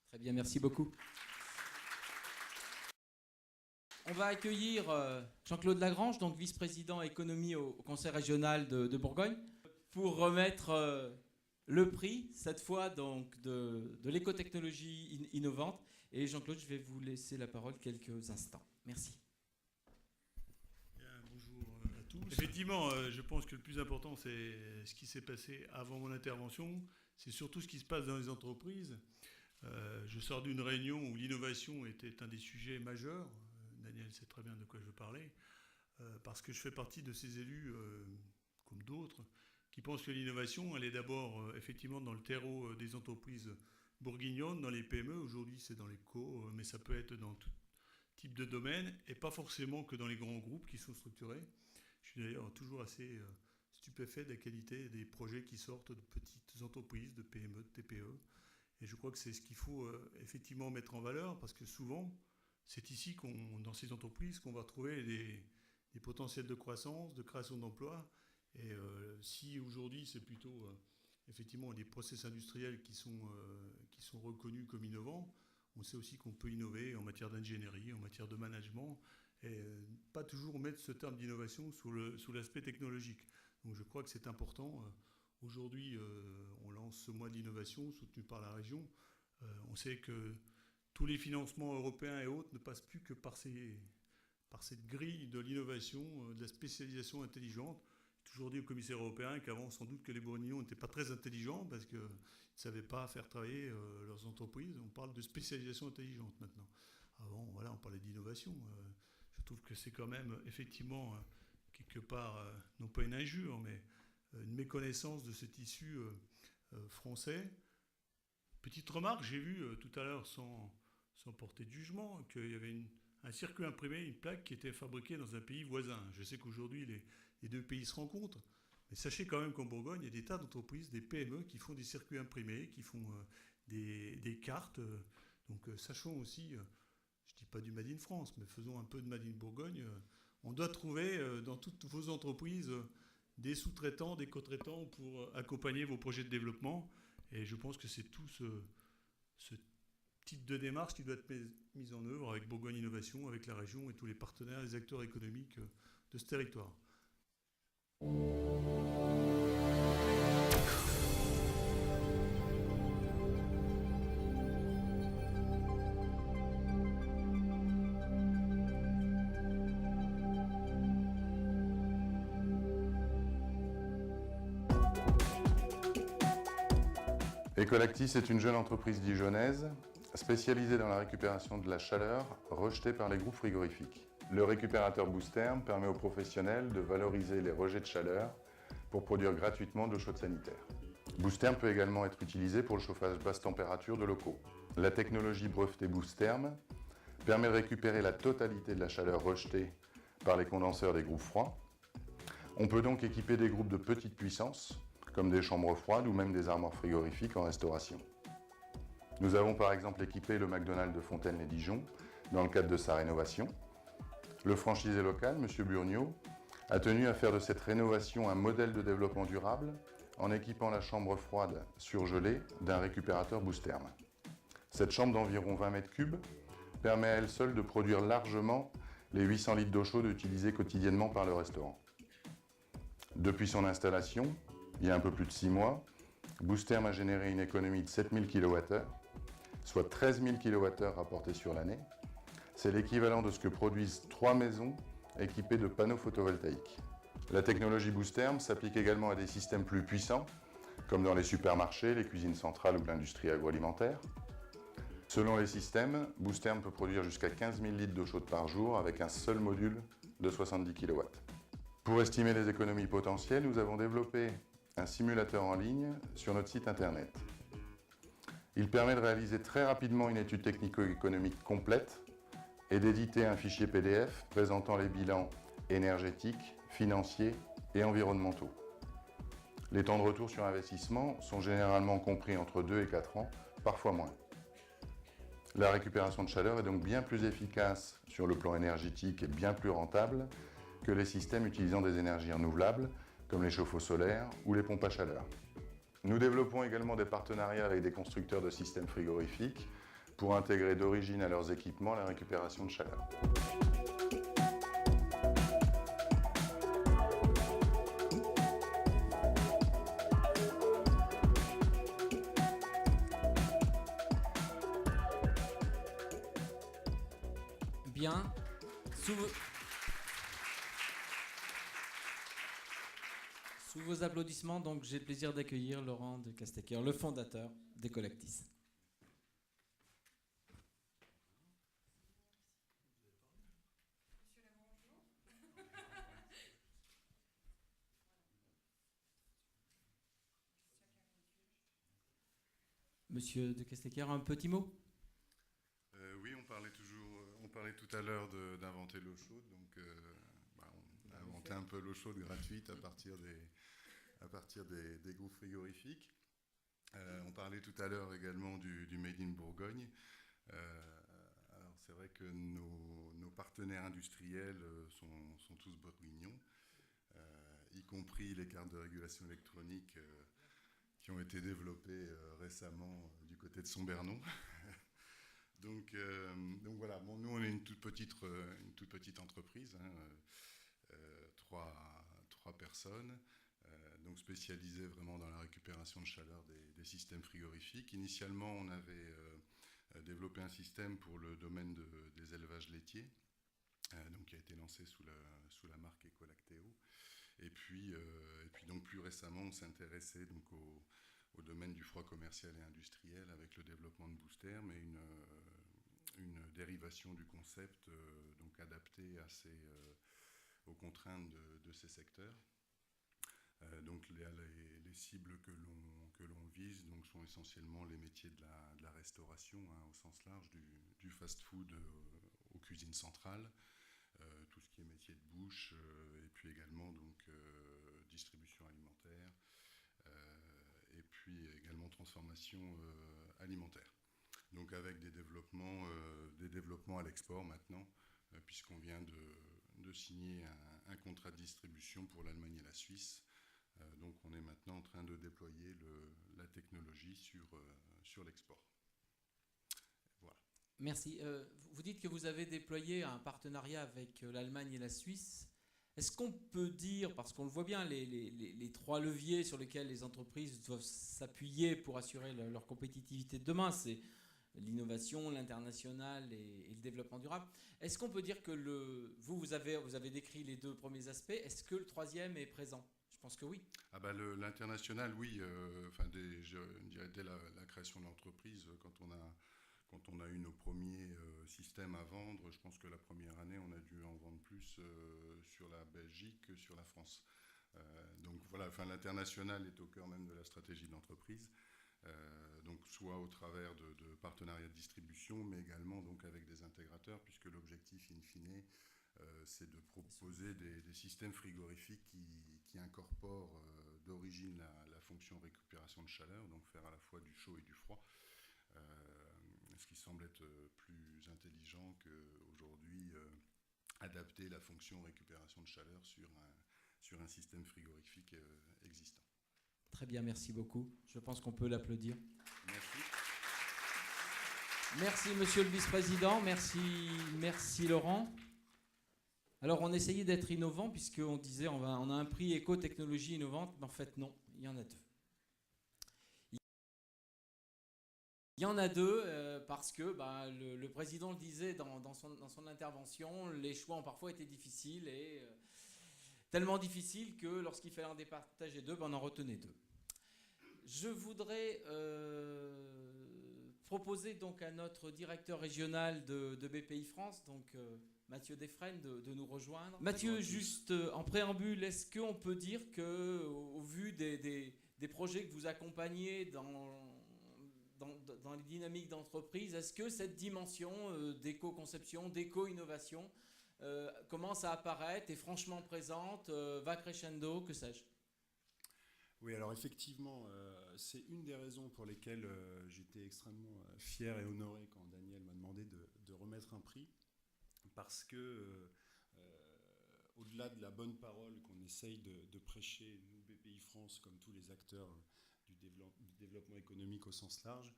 Très bien, merci beaucoup. On va accueillir Jean-Claude Lagrange, donc vice-président économie au Conseil régional de Bourgogne, pour remettre le prix, cette fois donc de l'écotechnologie innovante. Et Jean-Claude, je vais vous laisser la parole quelques instants. Merci. Bien, bonjour à tous. Effectivement, je pense que le plus important, c'est ce qui s'est passé avant mon intervention. C'est surtout ce qui se passe dans les entreprises. Je sors d'une réunion où l'innovation était un des sujets majeurs. Daniel sait très bien de quoi je veux parler. Parce que je fais partie de ces élus, comme d'autres, qui pensent que l'innovation, elle est d'abord effectivement dans le terreau des entreprises bourguignonnes, dans les PME. Aujourd'hui, c'est dans les co, mais ça peut être dans tout type de domaine, et pas forcément que dans les grands groupes qui sont structurés. Je suis d'ailleurs toujours assez stupéfait de la qualité des projets qui sortent de petites entreprises, de PME, de TPE. Et je crois que c'est ce qu'il faut effectivement mettre en valeur, parce que souvent, c'est ici, dans ces entreprises, qu'on va trouver des potentiels de croissance, de création d'emplois. Et si aujourd'hui, c'est plutôt effectivement des process industriels qui sont reconnus comme innovants, on sait aussi qu'on peut innover en matière d'ingénierie, en matière de management, et pas toujours mettre ce terme d'innovation sous l'aspect technologique. Donc je crois que c'est important. Aujourd'hui, on lance ce mois de l'innovation soutenu par la région. On sait que tous les financements européens et autres ne passent plus que par cette grille de l'innovation, de la spécialisation intelligente. J'ai toujours dit aux commissaires européens qu'avant, sans doute que les Bourguignons n'étaient pas très intelligents parce qu'ils ne savaient pas faire travailler leurs entreprises. On parle de spécialisation intelligente maintenant. Avant, voilà, on parlait d'innovation. Je trouve que c'est quand même effectivement, quelque part, non pas une injure, mais une méconnaissance de ce tissu français. Petite remarque, j'ai vu tout à l'heure, sans porter de jugement, qu'il y avait un circuit imprimé, une plaque qui était fabriquée dans un pays voisin. Je sais qu'aujourd'hui, les deux pays se rencontrent, mais sachez quand même qu'en Bourgogne, il y a des tas d'entreprises, des PME qui font des circuits imprimés, qui font des cartes. Donc sachons aussi, je ne dis pas du Made in France, mais faisons un peu de Made in Bourgogne. On doit trouver dans toutes vos entreprises des sous-traitants, des co-traitants pour accompagner vos projets de développement. Et je pense que c'est tout ce type de démarche qui doit être mise en œuvre avec Bourgogne Innovation, avec la région et tous les partenaires, les acteurs économiques de ce territoire. Ecolactis est une jeune entreprise dijonnaise spécialisée dans la récupération de la chaleur rejetée par les groupes frigorifiques. Le récupérateur Boostherm permet aux professionnels de valoriser les rejets de chaleur pour produire gratuitement de l'eau chaude sanitaire. Boostherm peut également être utilisé pour le chauffage basse température de locaux. La technologie brevetée Boostherm permet de récupérer la totalité de la chaleur rejetée par les condenseurs des groupes froids. On peut donc équiper des groupes de petite puissance, comme des chambres froides ou même des armoires frigorifiques en restauration. Nous avons par exemple équipé le McDonald's de Fontaine-les-Dijon dans le cadre de sa rénovation. Le franchisé local, M. Burniot, a tenu à faire de cette rénovation un modèle de développement durable en équipant la chambre froide surgelée d'un récupérateur Boostherm. Cette chambre d'environ 20 mètres cubes permet à elle seule de produire largement les 800 litres d'eau chaude utilisés quotidiennement par le restaurant. Depuis son installation, il y a un peu plus de 6 mois, Boostherm a généré une économie de 7000 kWh, soit 13 000 kWh rapportés sur l'année. C'est l'équivalent de ce que produisent 3 maisons équipées de panneaux photovoltaïques. La technologie Boostherm s'applique également à des systèmes plus puissants, comme dans les supermarchés, les cuisines centrales ou l'industrie agroalimentaire. Selon les systèmes, Boostherm peut produire jusqu'à 15 000 litres d'eau chaude par jour avec un seul module de 70 kW. Pour estimer les économies potentielles, nous avons développé un simulateur en ligne sur notre site internet. Il permet de réaliser très rapidement une étude technico-économique complète et d'éditer un fichier PDF présentant les bilans énergétiques, financiers et environnementaux. Les temps de retour sur investissement sont généralement compris entre 2 et 4 ans, parfois moins. La récupération de chaleur est donc bien plus efficace sur le plan énergétique et bien plus rentable que les systèmes utilisant des énergies renouvelables, comme les chauffe-eau solaires ou les pompes à chaleur. Nous développons également des partenariats avec des constructeurs de systèmes frigorifiques pour intégrer d'origine à leurs équipements la récupération de chaleur. Bien. Sous vos applaudissements, donc j'ai le plaisir d'accueillir Laurent de Castecker, le fondateur d'Ecolactis. Monsieur de Castecker, un petit mot? Oui, on parlait tout à l'heure d'inventer l'eau chaude, donc on a inventé un peu l'eau chaude gratuite à partir des groupes frigorifiques. On parlait tout à l'heure également du Made in Bourgogne. Alors c'est vrai que nos partenaires industriels sont tous bourguignons, y compris les cartes de régulation électronique qui ont été développées récemment du côté de Sombernon. Donc voilà, bon, nous on est une toute petite entreprise, hein, trois personnes, donc spécialisées vraiment dans la récupération de chaleur des systèmes frigorifiques. Initialement, on avait développé un système pour le domaine des élevages laitiers, donc qui a été lancé sous la marque Ecolacteo. Et puis donc plus récemment, on s'est intéressé donc au domaine du froid commercial et industriel avec le développement de Booster, mais une dérivation du concept donc adaptée aux contraintes de ces secteurs. Donc les cibles que l'on vise donc, sont essentiellement les métiers de la restauration, hein, au sens large, du fast-food aux cuisines centrales, tout ce qui est métier de bouche, et puis également donc, distribution alimentaire, et puis également transformation alimentaire. Donc avec des développements à l'export maintenant, puisqu'on vient de signer un contrat de distribution pour l'Allemagne et la Suisse. Donc on est maintenant en train de déployer la technologie sur l'export. Voilà. Merci. Vous dites que vous avez déployé un partenariat avec l'Allemagne et la Suisse. Est-ce qu'on peut dire, parce qu'on le voit bien, les trois leviers sur lesquels les entreprises doivent s'appuyer pour assurer leur compétitivité de demain, c'est l'innovation, l'international et le développement durable. Est-ce qu'on peut dire que vous avez décrit les deux premiers aspects, est-ce que le troisième est présent? Je pense que oui. Ah bah l'international, oui. Je dirais dès la création de l'entreprise, quand on a eu nos premiers systèmes à vendre, je pense que la première année, on a dû en vendre plus sur la Belgique que sur la France. Donc voilà, l'international est au cœur même de la stratégie de l'entreprise. Donc soit au travers de partenariats de distribution, mais également donc avec des intégrateurs, puisque l'objectif in fine, c'est de proposer des systèmes frigorifiques qui incorporent d'origine la fonction récupération de chaleur, donc faire à la fois du chaud et du froid, ce qui semble être plus intelligent qu'aujourd'hui adapter la fonction récupération de chaleur sur un système frigorifique existant. Très bien, merci beaucoup. Je pense qu'on peut l'applaudir. Merci. Merci, monsieur le vice-président. Merci, Laurent. Alors, on essayait d'être innovant, puisqu'on disait on a un prix éco-technologie innovante, mais en fait, non, il y en a deux. Il y en a deux parce que le président le disait dans son intervention, les choix ont parfois été difficiles et tellement difficiles que lorsqu'il fallait en départager deux, on en retenait deux. Je voudrais proposer donc à notre directeur régional de BPI France, donc Mathieu Desfresnes, de nous rejoindre. Mathieu, juste en préambule, est-ce qu'on peut dire qu'au vu des projets que vous accompagnez dans les dynamiques d'entreprise, est-ce que cette dimension d'éco-conception, d'éco-innovation commence à apparaître, est franchement présente, va crescendo, que sais-je? Oui, alors effectivement, c'est une des raisons pour lesquelles j'étais extrêmement fier et honoré quand Daniel m'a demandé de remettre un prix, parce que au-delà de la bonne parole qu'on essaye de prêcher, nous, BPI France, comme tous les acteurs du développement économique au sens large,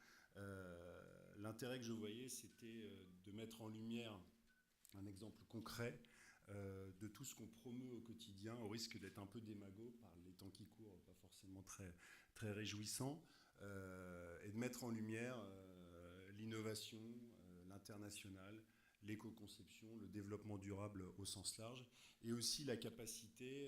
l'intérêt que je voyais, c'était de mettre en lumière un exemple concret de tout ce qu'on promeut au quotidien, au risque d'être un peu démago par les temps qui courent, pas forcément très, très réjouissants, et de mettre en lumière l'innovation, l'international, l'éco-conception, le développement durable au sens large, et aussi la capacité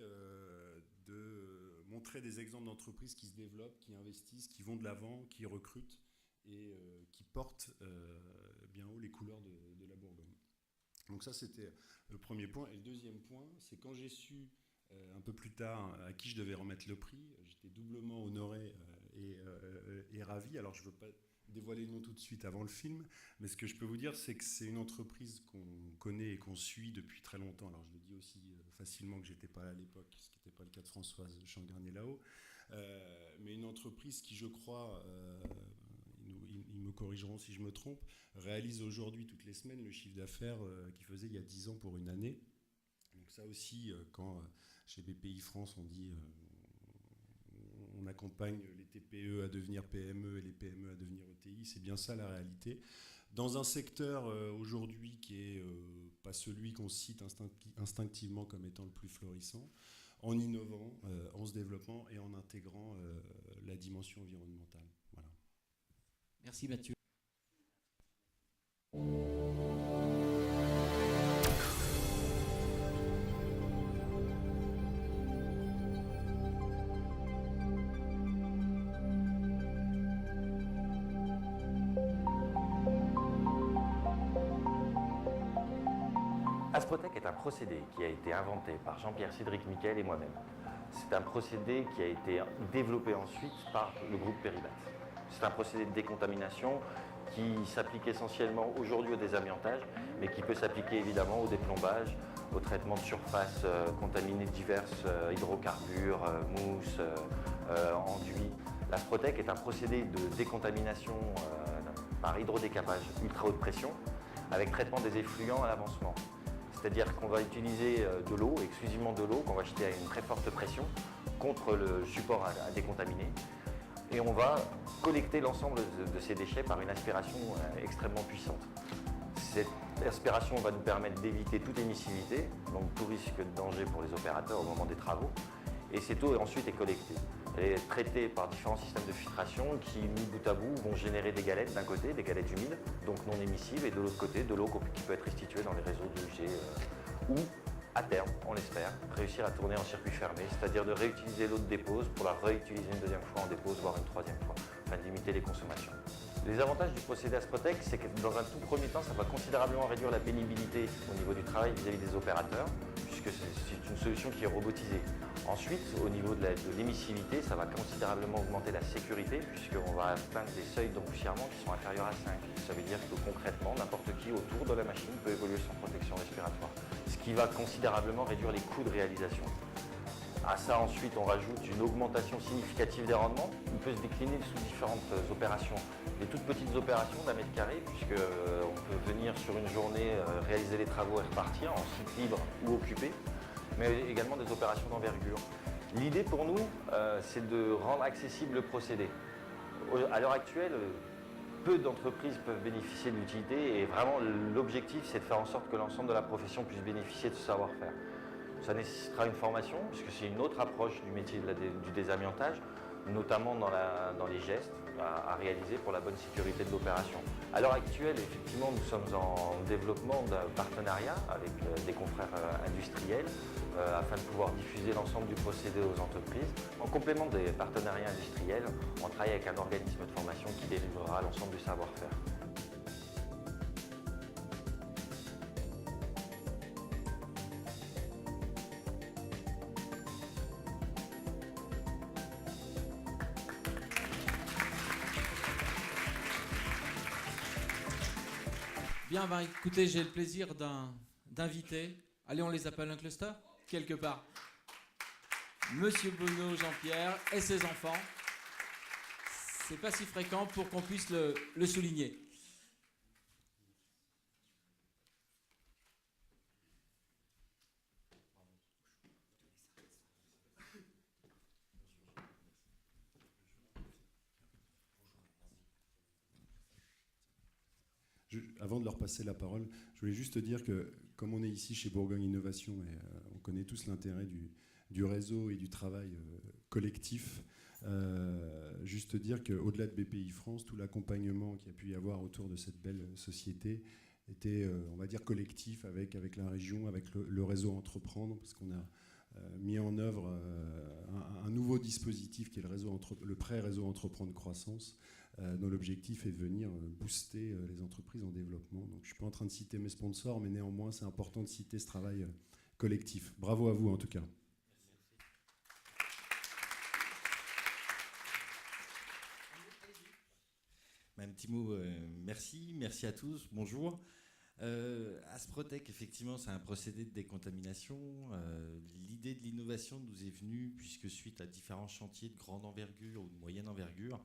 de montrer des exemples d'entreprises qui se développent, qui investissent, qui vont de l'avant, qui recrutent et qui portent bien haut les couleurs de la Bourgogne. Donc ça, c'était le premier point. Et le deuxième point, c'est quand j'ai su un peu plus tard à qui je devais remettre le prix, j'étais doublement honoré et ravi. Alors je ne veux pas dévoiler le nom tout de suite avant le film, mais ce que je peux vous dire, c'est que c'est une entreprise qu'on connaît et qu'on suit depuis très longtemps. Alors je le dis aussi facilement que j'étais pas là à l'époque, ce qui n'était pas le cas de Françoise Changarnier-Lao, mais une entreprise qui, je crois, ils me corrigeront si je me trompe, réalise aujourd'hui toutes les semaines le chiffre d'affaires qu'il faisait il y a 10 ans pour une année. Donc ça aussi, quand chez BPI France on dit on accompagne les TPE à devenir PME et les PME à devenir ETI, c'est bien ça la réalité. Dans un secteur aujourd'hui qui est pas celui qu'on cite instinctivement comme étant le plus florissant, en innovant, en se développant et en intégrant la dimension environnementale. Voilà. Merci Mathieu. Asprotec est un procédé qui a été inventé par Jean-Pierre Cédric Miquel et moi-même. C'est un procédé qui a été développé ensuite par le groupe Péribat. C'est un procédé de décontamination qui s'applique essentiellement aujourd'hui au désamiantage, mais qui peut s'appliquer évidemment au déplombage, au traitement de surfaces contaminées de diverses hydrocarbures, mousse, enduits. L'Asprotec est un procédé de décontamination par hydrodécapage ultra haute pression, avec traitement des effluents à l'avancement. C'est-à-dire qu'on va utiliser de l'eau, exclusivement de l'eau, qu'on va jeter à une très forte pression contre le support à décontaminer. Et on va collecter l'ensemble de ces déchets par une aspiration extrêmement puissante. Cette aspiration va nous permettre d'éviter toute émissivité, donc tout risque de danger pour les opérateurs au moment des travaux. Et cette eau ensuite est collectée. Elle est traitée par différents systèmes de filtration qui, mis bout à bout, vont générer des galettes d'un côté, des galettes humides, donc non émissives, et de l'autre côté, de l'eau qui peut être restituée dans les réseaux d'UG ou, à terme, on l'espère, réussir à tourner en circuit fermé, c'est-à-dire de réutiliser l'eau de dépose pour la réutiliser une deuxième fois en dépose, voire une troisième fois, afin de limiter les consommations. Les avantages du procédé Asprotec, c'est que dans un tout premier temps, ça va considérablement réduire la pénibilité au niveau du travail vis-à-vis des opérateurs, puisque c'est une solution qui est robotisée. Ensuite, au niveau de l'émissivité, ça va considérablement augmenter la sécurité, puisqu'on va atteindre des seuils d'empoussièrement qui sont inférieurs à 5. Ça veut dire que concrètement, n'importe qui autour de la machine peut évoluer sans protection respiratoire, ce qui va considérablement réduire les coûts de réalisation. À ça, ensuite, on rajoute une augmentation significative des rendements. Il peut se décliner sous différentes opérations. Des toutes petites opérations d'1 mètre carré, puisqu'on peut venir sur une journée réaliser les travaux et repartir en site libre ou occupé, mais également des opérations d'envergure. L'idée pour nous, c'est de rendre accessible le procédé. À l'heure actuelle, peu d'entreprises peuvent bénéficier de l'utilité et vraiment l'objectif, c'est de faire en sorte que l'ensemble de la profession puisse bénéficier de ce savoir-faire. Ça nécessitera une formation, puisque c'est une autre approche du métier du désamiantage, notamment dans les gestes à réaliser pour la bonne sécurité de l'opération. À l'heure actuelle, effectivement, nous sommes en développement d'un partenariat avec des confrères industriels afin de pouvoir diffuser l'ensemble du procédé aux entreprises. En complément des partenariats industriels, on travaille avec un organisme de formation qui délivrera l'ensemble du savoir-faire. Bien, ben, écoutez, j'ai le plaisir d'inviter. Allez, on les appelle un cluster, quelque part. Monsieur Bonneau, Jean-Pierre et ses enfants. C'est pas si fréquent pour qu'on puisse le souligner. Avant de leur passer la parole, je voulais juste te dire que, comme on est ici chez Bourgogne Innovation, et on connaît tous l'intérêt du réseau et du travail collectif, juste te dire qu'au-delà de BPI France, tout l'accompagnement qu'il y a pu y avoir autour de cette belle société était, on va dire, collectif avec la région, avec le réseau Entreprendre, parce qu'on a mis en œuvre un nouveau dispositif qui est le pré-réseau Entreprendre Croissance, dont l'objectif est de venir booster les entreprises en développement. Donc, je ne suis pas en train de citer mes sponsors, mais néanmoins, c'est important de citer ce travail collectif. Bravo à vous, en tout cas. Même petit mot, merci à tous, bonjour. Asprotec, effectivement, c'est un procédé de décontamination. L'idée de l'innovation nous est venue puisque suite à différents chantiers de grande envergure ou de moyenne envergure,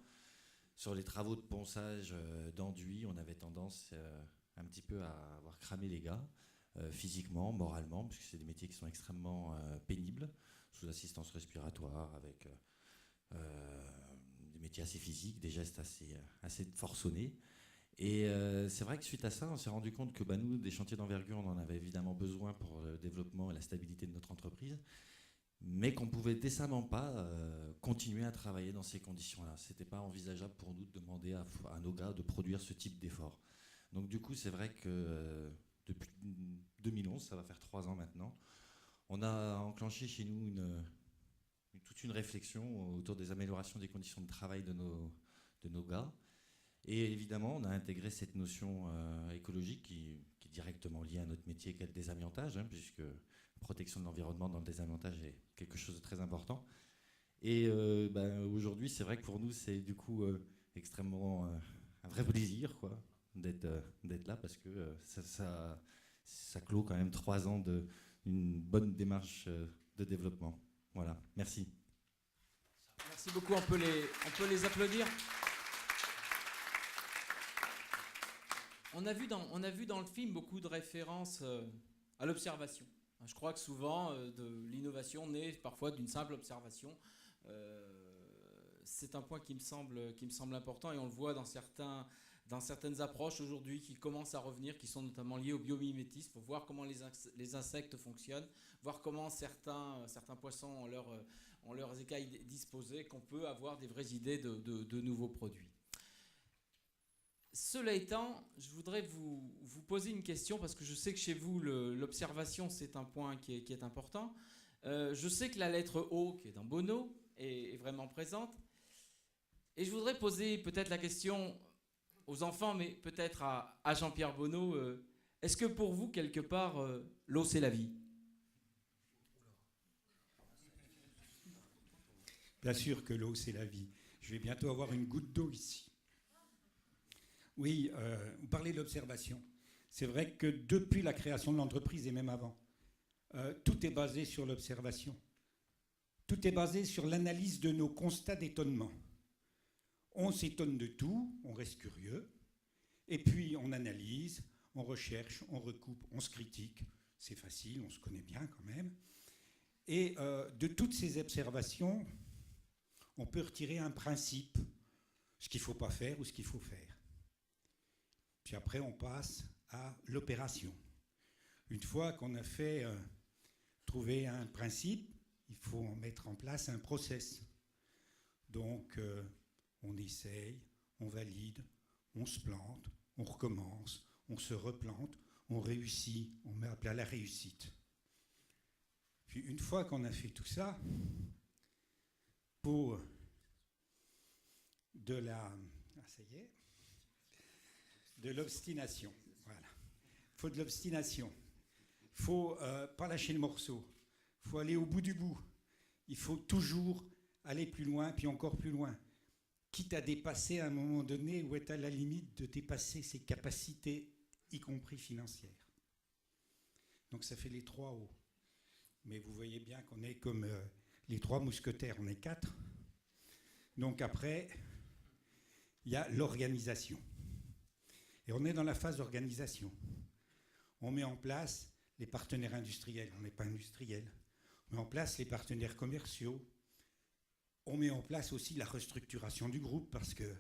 sur les travaux de ponçage d'enduit, on avait tendance un petit peu à avoir cramé les gars, physiquement, moralement, puisque c'est des métiers qui sont extrêmement pénibles, sous assistance respiratoire, avec des métiers assez physiques, des gestes assez forcenés. Et c'est vrai que suite à ça, on s'est rendu compte que nous, des chantiers d'envergure, on en avait évidemment besoin pour le développement et la stabilité de notre entreprise, mais qu'on ne pouvait décemment pas continuer à travailler dans ces conditions-là. Ce n'était pas envisageable pour nous de demander à nos gars de produire ce type d'effort. Donc du coup, c'est vrai que depuis 2011, ça va faire 3 ans maintenant, on a enclenché chez nous toute une réflexion autour des améliorations des conditions de travail de nos gars. Et évidemment, on a intégré cette notion écologique qui est directement liée à notre métier qu'est le désamiantage, puisque la protection de l'environnement dans le désamiantage est quelque chose de très important. Et aujourd'hui, c'est vrai que pour nous, c'est du coup extrêmement un vrai plaisir d'être là, parce que ça clôt quand même 3 ans d'une bonne démarche de développement. Voilà, merci. Merci beaucoup, on peut les applaudir. On a vu dans le film beaucoup de références à l'observation. Je crois que souvent, de l'innovation naît parfois d'une simple observation. C'est un point qui me semble important, et on le voit dans certaines approches aujourd'hui qui commencent à revenir, qui sont notamment liées au biomimétisme, pour voir comment les insectes fonctionnent, voir comment certains poissons ont leurs écailles disposées, qu'on peut avoir des vraies idées de nouveaux produits. Cela étant, je voudrais vous poser une question, parce que je sais que chez vous, l'observation, c'est un point qui est important. Je sais que la lettre O, qui est dans Bono, est vraiment présente. Et je voudrais poser peut-être la question aux enfants, mais peut-être à Jean-Pierre Bono. Est-ce que pour vous, quelque part, l'eau, c'est la vie ? Bien sûr que l'eau, c'est la vie. Je vais bientôt avoir une goutte d'eau ici. Oui, vous parlez de l'observation. C'est vrai que depuis la création de l'entreprise et même avant, tout est basé sur l'observation. Tout est basé sur l'analyse de nos constats d'étonnement. On s'étonne de tout, on reste curieux, et puis on analyse, on recherche, on recoupe, on se critique. C'est facile, on se connaît bien quand même. Et de toutes ces observations, on peut retirer un principe, ce qu'il ne faut pas faire ou ce qu'il faut faire. Puis après, on passe à l'opération. Une fois qu'on a trouvé un principe, il faut en mettre en place un process. Donc, on essaye, on valide, on se plante, on recommence, on se replante, on réussit, on met à plat la réussite. Puis une fois qu'on a fait tout ça, pour de l'obstination. Voilà. Il faut de l'obstination. Il ne faut pas lâcher le morceau. Il faut aller au bout du bout. Il faut toujours aller plus loin, puis encore plus loin. Quitte à dépasser à un moment donné ou être à la limite de dépasser ses capacités, y compris financières. Donc ça fait les 3 O. Mais vous voyez bien qu'on est comme les 3 mousquetaires, on est 4. Donc après, il y a l'organisation. Et on est dans la phase d'organisation. On met en place les partenaires industriels. On n'est pas industriel. On met en place les partenaires commerciaux. On met en place aussi la restructuration du groupe, parce que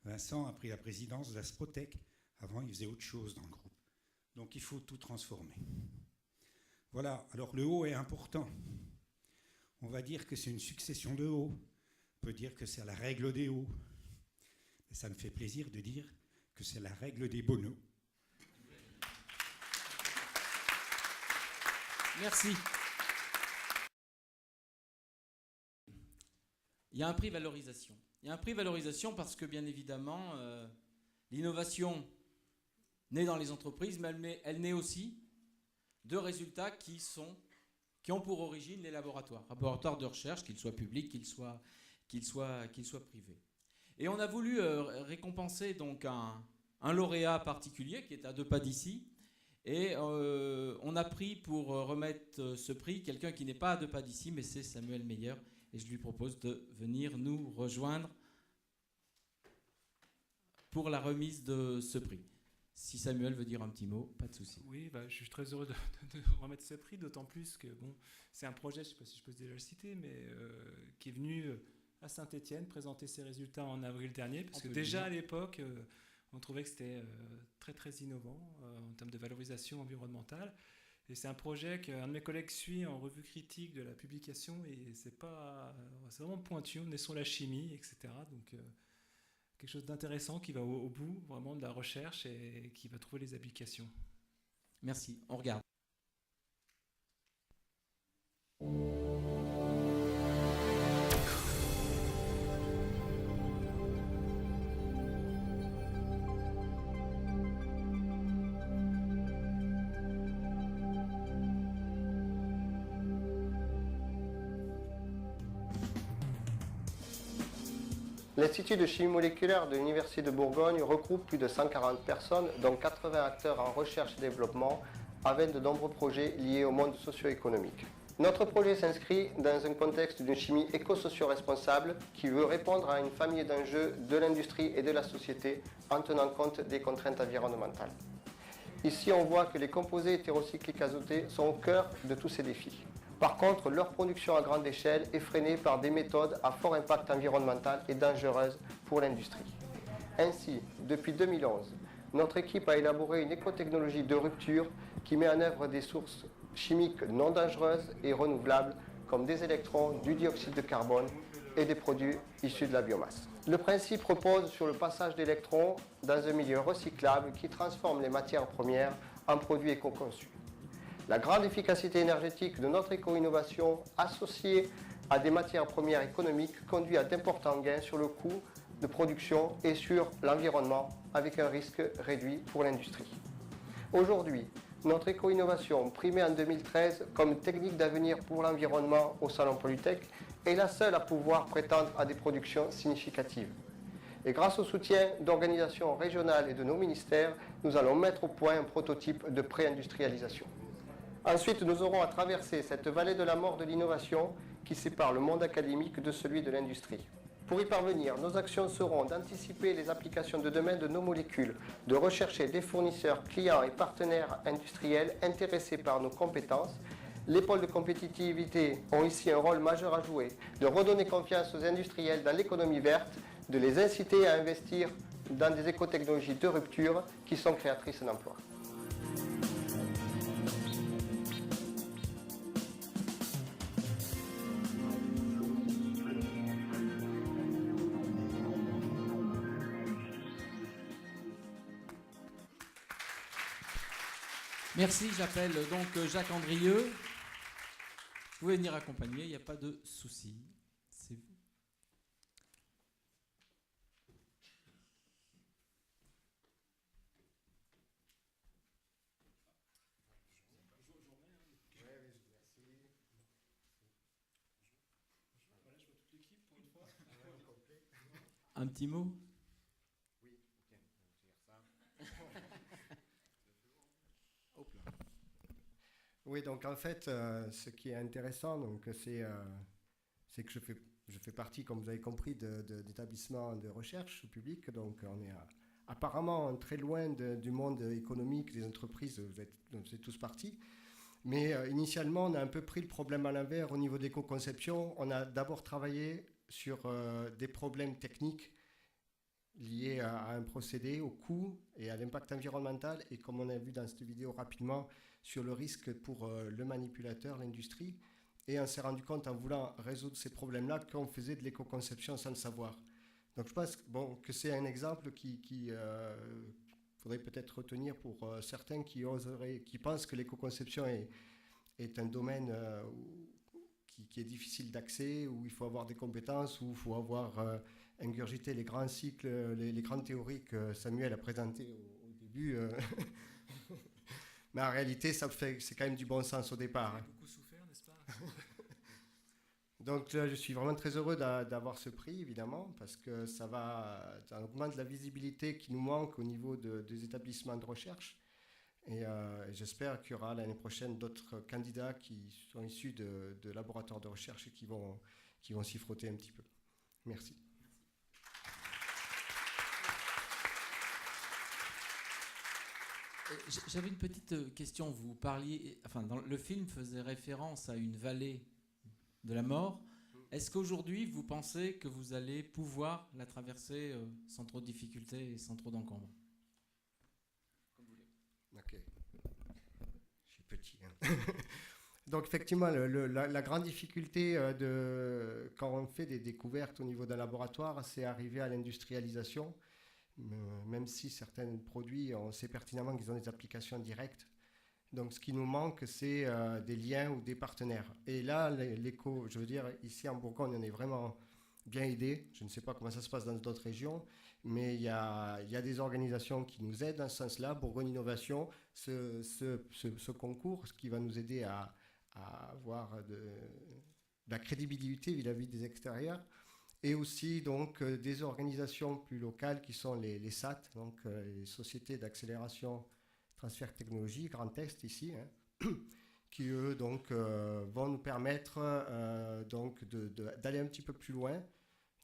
Vincent a pris la présidence d'Asprotec. Avant, il faisait autre chose dans le groupe. Donc il faut tout transformer. Voilà. Alors le haut est important. On va dire que c'est une succession de hauts. On peut dire que c'est la règle des hauts. Mais ça me fait plaisir de dire que c'est la règle des Bono. Merci. Il y a un prix valorisation. Il y a un prix valorisation parce que, bien évidemment, l'innovation naît dans les entreprises, mais elle naît aussi de résultats qui ont pour origine les laboratoires de recherche, qu'ils soient publics, qu'ils soient privés. Et on a voulu récompenser donc un lauréat particulier qui est à 2 pas d'ici. Et on a pris pour remettre ce prix quelqu'un qui n'est pas à 2 pas d'ici, mais c'est Samuel Meyer. Et je lui propose de venir nous rejoindre pour la remise de ce prix. Si Samuel veut dire un petit mot, pas de souci. Oui, je suis très heureux de remettre ce prix, d'autant plus que c'est un projet, je ne sais pas si je peux déjà le citer, mais qui est venu à Saint-Étienne présenter ses résultats en avril dernier, parce que déjà à l'époque, on trouvait que c'était très très innovant en termes de valorisation environnementale. Et c'est un projet qu'un de mes collègues suit en revue critique de la publication, et c'est vraiment pointu, on est sur la chimie, etc. Donc quelque chose d'intéressant qui va au bout vraiment de la recherche et qui va trouver les applications. Merci, on regarde. L'Institut de chimie moléculaire de l'Université de Bourgogne regroupe plus de 140 personnes, dont 80 acteurs en recherche et développement, avec de nombreux projets liés au monde socio-économique. Notre projet s'inscrit dans un contexte d'une chimie éco-socio-responsable qui veut répondre à une famille d'enjeux de l'industrie et de la société en tenant compte des contraintes environnementales. Ici, on voit que les composés hétérocycliques azotés sont au cœur de tous ces défis. Par contre, leur production à grande échelle est freinée par des méthodes à fort impact environnemental et dangereuses pour l'industrie. Ainsi, depuis 2011, notre équipe a élaboré une écotechnologie de rupture qui met en œuvre des sources chimiques non dangereuses et renouvelables comme des électrons, du dioxyde de carbone et des produits issus de la biomasse. Le principe repose sur le passage d'électrons dans un milieu recyclable qui transforme les matières premières en produits éco-conçus. La grande efficacité énergétique de notre éco-innovation associée à des matières premières économiques conduit à d'importants gains sur le coût de production et sur l'environnement avec un risque réduit pour l'industrie. Aujourd'hui, notre éco-innovation, primée en 2013 comme technique d'avenir pour l'environnement au Salon Polytech, est la seule à pouvoir prétendre à des productions significatives. Et grâce au soutien d'organisations régionales et de nos ministères, nous allons mettre au point un prototype de pré-industrialisation. Ensuite, nous aurons à traverser cette vallée de la mort de l'innovation qui sépare le monde académique de celui de l'industrie. Pour y parvenir, nos actions seront d'anticiper les applications de demain de nos molécules, de rechercher des fournisseurs, clients et partenaires industriels intéressés par nos compétences. Les pôles de compétitivité ont ici un rôle majeur à jouer, de redonner confiance aux industriels dans l'économie verte, de les inciter à investir dans des écotechnologies de rupture qui sont créatrices d'emplois. Merci, j'appelle donc Jacques Andrieux. Vous pouvez venir accompagner, il n'y a pas de souci. C'est vous. Un petit mot? Oui, donc en fait, ce qui est intéressant, c'est que je fais partie, comme vous avez compris, d'établissements de recherche publics. Donc on est apparemment très loin du monde économique, des entreprises, vous êtes tous partis. Mais initialement, on a un peu pris le problème à l'envers au niveau d'éco-conception. On a d'abord travaillé sur des problèmes techniques liés à un procédé, au coût et à l'impact environnemental. Et comme on a vu dans cette vidéo rapidement, sur le risque pour le manipulateur, l'industrie. Et on s'est rendu compte en voulant résoudre ces problèmes-là qu'on faisait de l'éco-conception sans le savoir. Donc je pense que c'est un exemple qui faudrait peut-être retenir pour certains qui pensent que l'éco-conception est un domaine qui est difficile d'accès, où il faut avoir des compétences, où il faut avoir ingurgité les grands cycles, les grandes théories que Samuel a présentées au début. Mais en réalité, c'est quand même du bon sens au départ. Beaucoup souffert, n'est-ce pas? Donc là, je suis vraiment très heureux d'avoir ce prix, évidemment, parce que ça augmente la visibilité qui nous manque au niveau des établissements de recherche. Et j'espère qu'il y aura l'année prochaine d'autres candidats qui sont issus de laboratoires de recherche et qui vont s'y frotter un petit peu. Merci. J'avais une petite question. Vous parliez, enfin, le film faisait référence à une vallée de la mort. Est-ce qu'aujourd'hui, vous pensez que vous allez pouvoir la traverser sans trop de difficultés et sans trop d'encombre? Ok. Je suis petit. Hein. Donc effectivement, la grande difficulté quand on fait des découvertes au niveau d'un laboratoire, c'est arriver à l'industrialisation. Même si certains produits, on sait pertinemment qu'ils ont des applications directes. Donc ce qui nous manque, c'est des liens ou des partenaires. Et là, je veux dire, ici en Bourgogne, on est vraiment bien aidés. Je ne sais pas comment ça se passe dans d'autres régions, mais il y a des organisations qui nous aident dans ce sens-là. Bourgogne Innovation, ce concours, ce qui va nous aider à avoir de la crédibilité vis-à-vis des extérieurs. Et aussi donc des organisations plus locales qui sont les SAT, donc les sociétés d'accélération transfert technologie, Grand Est ici, hein, qui eux donc vont nous permettre donc d'aller un petit peu plus loin.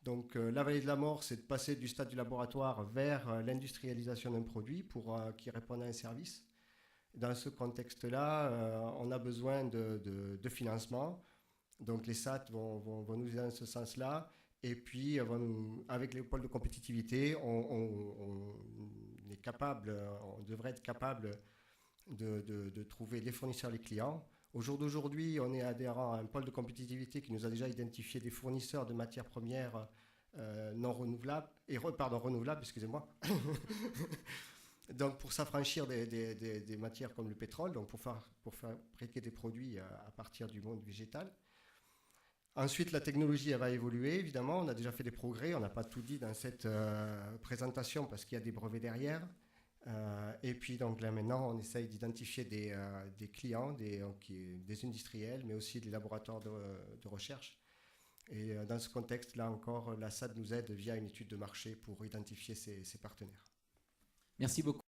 Donc la vallée de la mort, c'est de passer du stade du laboratoire vers l'industrialisation d'un produit pour qui réponde à un service. Dans ce contexte-là, on a besoin de financement. Donc les SAT vont nous aider dans ce sens-là. Et puis, avec les pôles de compétitivité, on devrait être capable de trouver les fournisseurs, les clients. Au jour d'aujourd'hui, on est adhérent à un pôle de compétitivité qui nous a déjà identifié des fournisseurs de matières premières non renouvelables, renouvelables, excusez-moi. Donc, pour s'affranchir des matières comme le pétrole, donc pour fabriquer des produits à partir du monde végétal. Ensuite, la technologie elle va évoluer, évidemment. On a déjà fait des progrès. On n'a pas tout dit dans cette présentation parce qu'il y a des brevets derrière. Et puis, donc là, maintenant, on essaye d'identifier des clients, des industriels, mais aussi des laboratoires de recherche. Et dans ce contexte, là encore, la SAD nous aide via une étude de marché pour identifier ses partenaires. Merci beaucoup.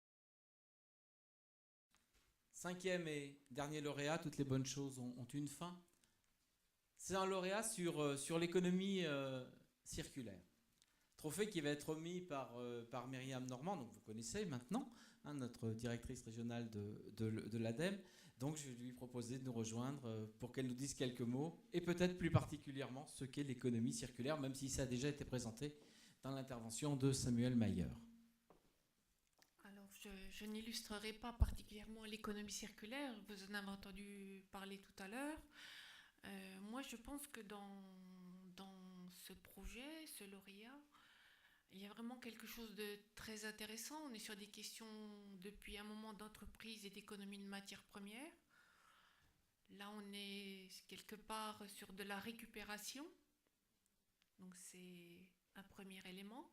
5e et dernier lauréat, toutes les bonnes choses ont une fin. C'est un lauréat sur l'économie circulaire. Trophée qui va être remis par Myriam Normand, donc vous connaissez maintenant, hein, notre directrice régionale de l'ADEME. Donc je vais lui proposer de nous rejoindre pour qu'elle nous dise quelques mots, et peut-être plus particulièrement ce qu'est l'économie circulaire, même si ça a déjà été présenté dans l'intervention de Samuel Mayer. Alors je n'illustrerai pas particulièrement l'économie circulaire, vous en avez entendu parler tout à l'heure. Moi, je pense que dans ce projet, ce lauréat, il y a vraiment quelque chose de très intéressant. On est sur des questions depuis un moment d'entreprise et d'économie de matières premières. Là, on est quelque part sur de la récupération. Donc, c'est un premier élément.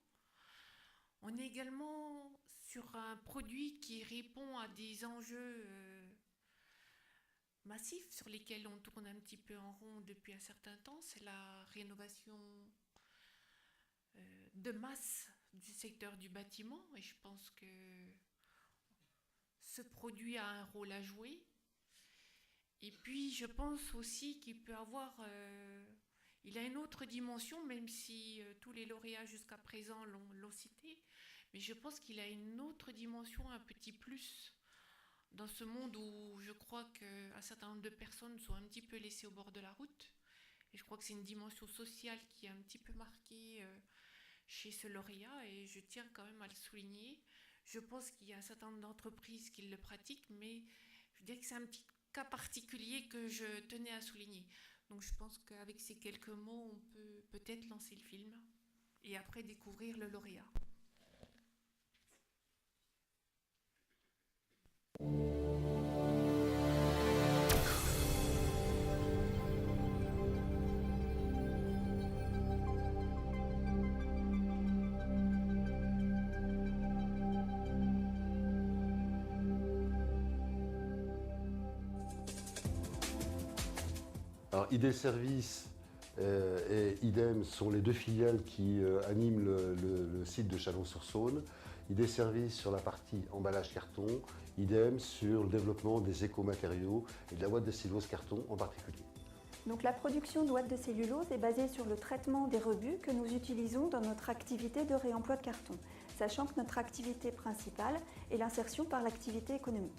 On est également sur un produit qui répond à des enjeux massifs sur lesquels on tourne un petit peu en rond depuis un certain temps, c'est la rénovation de masse du secteur du bâtiment, et je pense que ce produit a un rôle à jouer. Et puis je pense aussi qu'il peut avoir, il a une autre dimension, même si tous les lauréats jusqu'à présent l'ont cité, mais je pense qu'il a une autre dimension, un petit plus dans ce monde où je crois qu'un certain nombre de personnes sont un petit peu laissées au bord de la route. Et je crois que c'est une dimension sociale qui est un petit peu marquée chez ce lauréat, et je tiens quand même à le souligner. Je pense qu'il y a un certain nombre d'entreprises qui le pratiquent, mais je dirais que c'est un petit cas particulier que je tenais à souligner. Donc je pense qu'avec ces quelques mots, on peut peut-être lancer le film et après découvrir le lauréat. Alors, ID Service, et idem sont les deux filiales qui animent le site de Chalon-sur-Saône. ID Services sur la partie emballage carton, idem sur le développement des écomatériaux et de la ouate de cellulose carton en particulier. Donc la production d'ouate de cellulose est basée sur le traitement des rebuts que nous utilisons dans notre activité de réemploi de carton, sachant que notre activité principale est l'insertion par l'activité économique.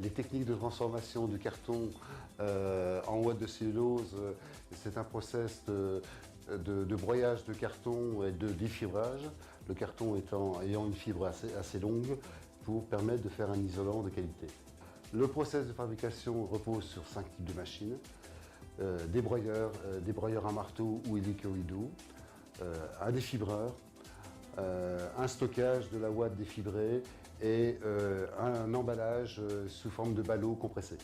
Les techniques de transformation du carton en ouate de cellulose, c'est un process de broyage de carton et de défibrage, le carton ayant une fibre assez longue pour permettre de faire un isolant de qualité. Le process de fabrication repose sur 5 types de machines, des broyeurs à marteau ou hélicoïdaux, un défibreur, un stockage de la ouate défibrée et un emballage sous forme de ballots compressés.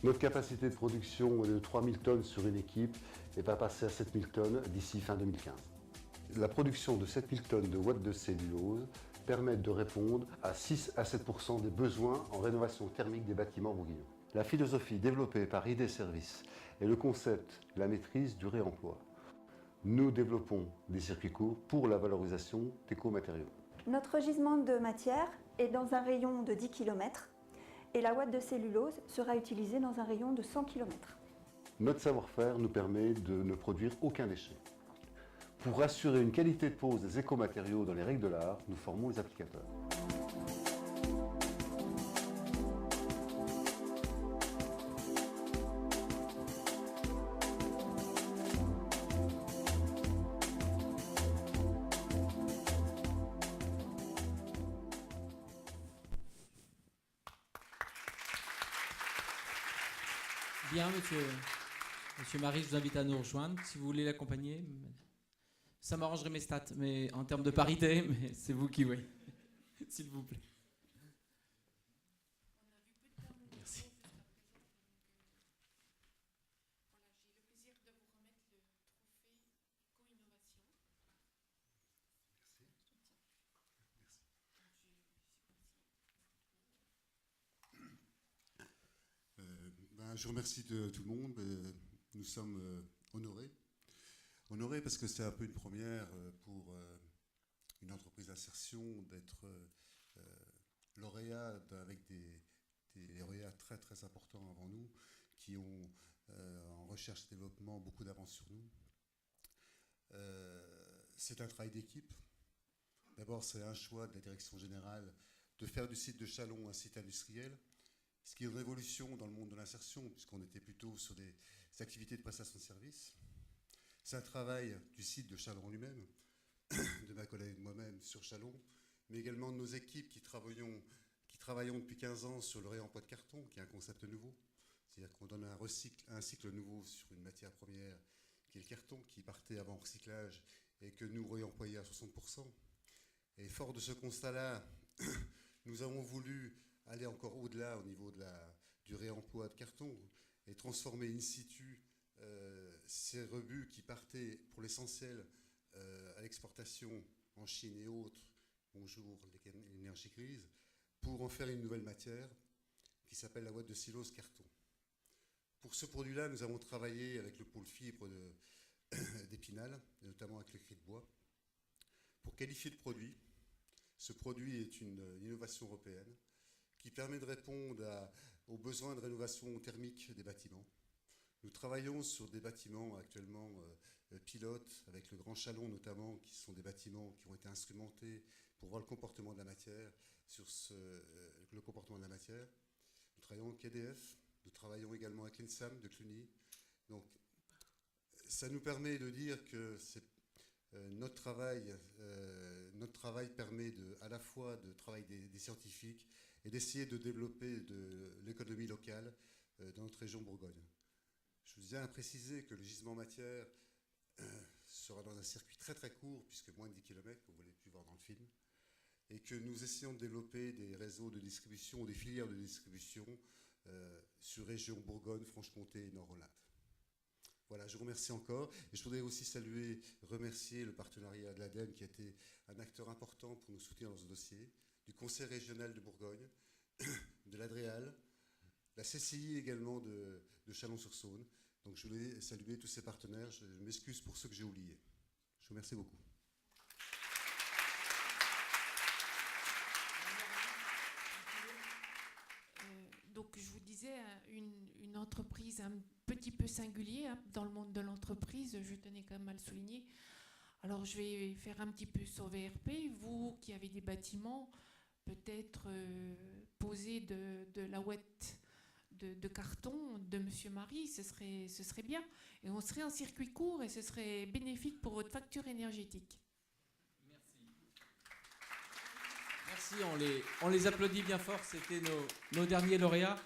Notre capacité de production est de 3000 tonnes sur une équipe et va passer à 7000 tonnes d'ici fin 2015. La production de 7000 tonnes de ouate de cellulose permet de répondre à 6 à 7% des besoins en rénovation thermique des bâtiments bourguignons. La philosophie développée par ID Services est le concept, la maîtrise du réemploi. Nous développons des circuits courts pour la valorisation d'écomatériaux. Notre gisement de matière est dans un rayon de 10 km et la ouate de cellulose sera utilisée dans un rayon de 100 km. Notre savoir-faire nous permet de ne produire aucun déchet. Pour assurer une qualité de pose des écomatériaux dans les règles de l'art, nous formons les applicateurs. Bien, monsieur Marie, je vous invite à nous rejoindre si vous voulez l'accompagner. Ça m'arrangerait mes stats, mais en termes de parité, mais c'est vous qui voyez. S'il vous plaît. Merci. Je remercie tout le monde. Nous sommes honorés. Honorés parce que c'est un peu une première pour une entreprise d'insertion d'être lauréat avec des lauréats très très importants avant nous qui ont en recherche et développement beaucoup d'avance sur nous. C'est un travail d'équipe. D'abord, c'est un choix de la direction générale de faire du site de Chalon un site industriel. Ce qui est une révolution dans le monde de l'insertion, puisqu'on était plutôt sur des activités de prestation de services. C'est un travail du site de Chalon lui-même, de ma collègue et de moi-même sur Chalon, mais également de nos équipes qui travaillons depuis 15 ans sur le réemploi de carton, qui est un concept nouveau. C'est-à-dire qu'on donne un cycle nouveau sur une matière première, qui est le carton, qui partait avant recyclage et que nous réemployons à 60%. Et fort de ce constat-là, nous avons voulu aller encore au-delà au niveau du réemploi de carton et transformer in situ ces rebuts qui partaient pour l'essentiel à l'exportation en Chine et autres, bonjour l'énergie grise, pour en faire une nouvelle matière qui s'appelle la ouate de cellulose carton. Pour ce produit-là, nous avons travaillé avec le pôle fibre d'Épinal, notamment avec le cri de bois, pour qualifier le produit. Ce produit est une innovation européenne qui permet de répondre aux besoins de rénovation thermique des bâtiments. Nous travaillons sur des bâtiments actuellement pilotes, avec le Grand Chalon notamment, qui sont des bâtiments qui ont été instrumentés pour voir le comportement de la matière, le comportement de la matière. Nous travaillons avec EDF, nous travaillons également avec l'INSAM de Cluny. Donc, ça nous permet de dire que notre travail permet à la fois de travailler des scientifiques et d'essayer de développer de l'économie locale dans notre région Bourgogne. Je vous tiens à préciser que le gisement matière sera dans un circuit très très court, puisque moins de 10 km, comme vous l'avez pu voir dans le film, et que nous essayons de développer des réseaux de distribution, des filières de distribution sur région Bourgogne, Franche-Comté et Nord-Hollande. Voilà, je vous remercie encore. Et je voudrais aussi remercier le partenariat de l'ADEME qui a été un acteur important pour nous soutenir dans ce dossier, du Conseil régional de Bourgogne, de l'Adréal, la CCI également de Chalon-sur-Saône. Donc je voulais saluer tous ces partenaires. Je m'excuse pour ceux que j'ai oubliés. Je vous remercie beaucoup. Donc je vous disais, une entreprise un petit peu singulière dans le monde de l'entreprise, je tenais quand même à le souligner. Alors je vais faire un petit peu sur VRP. Vous qui avez des bâtiments, peut-être poser de la ouette de carton de Monsieur Marie, ce serait bien. Et on serait en circuit court et ce serait bénéfique pour votre facture énergétique. Merci, on les applaudit bien fort, c'était nos derniers lauréats.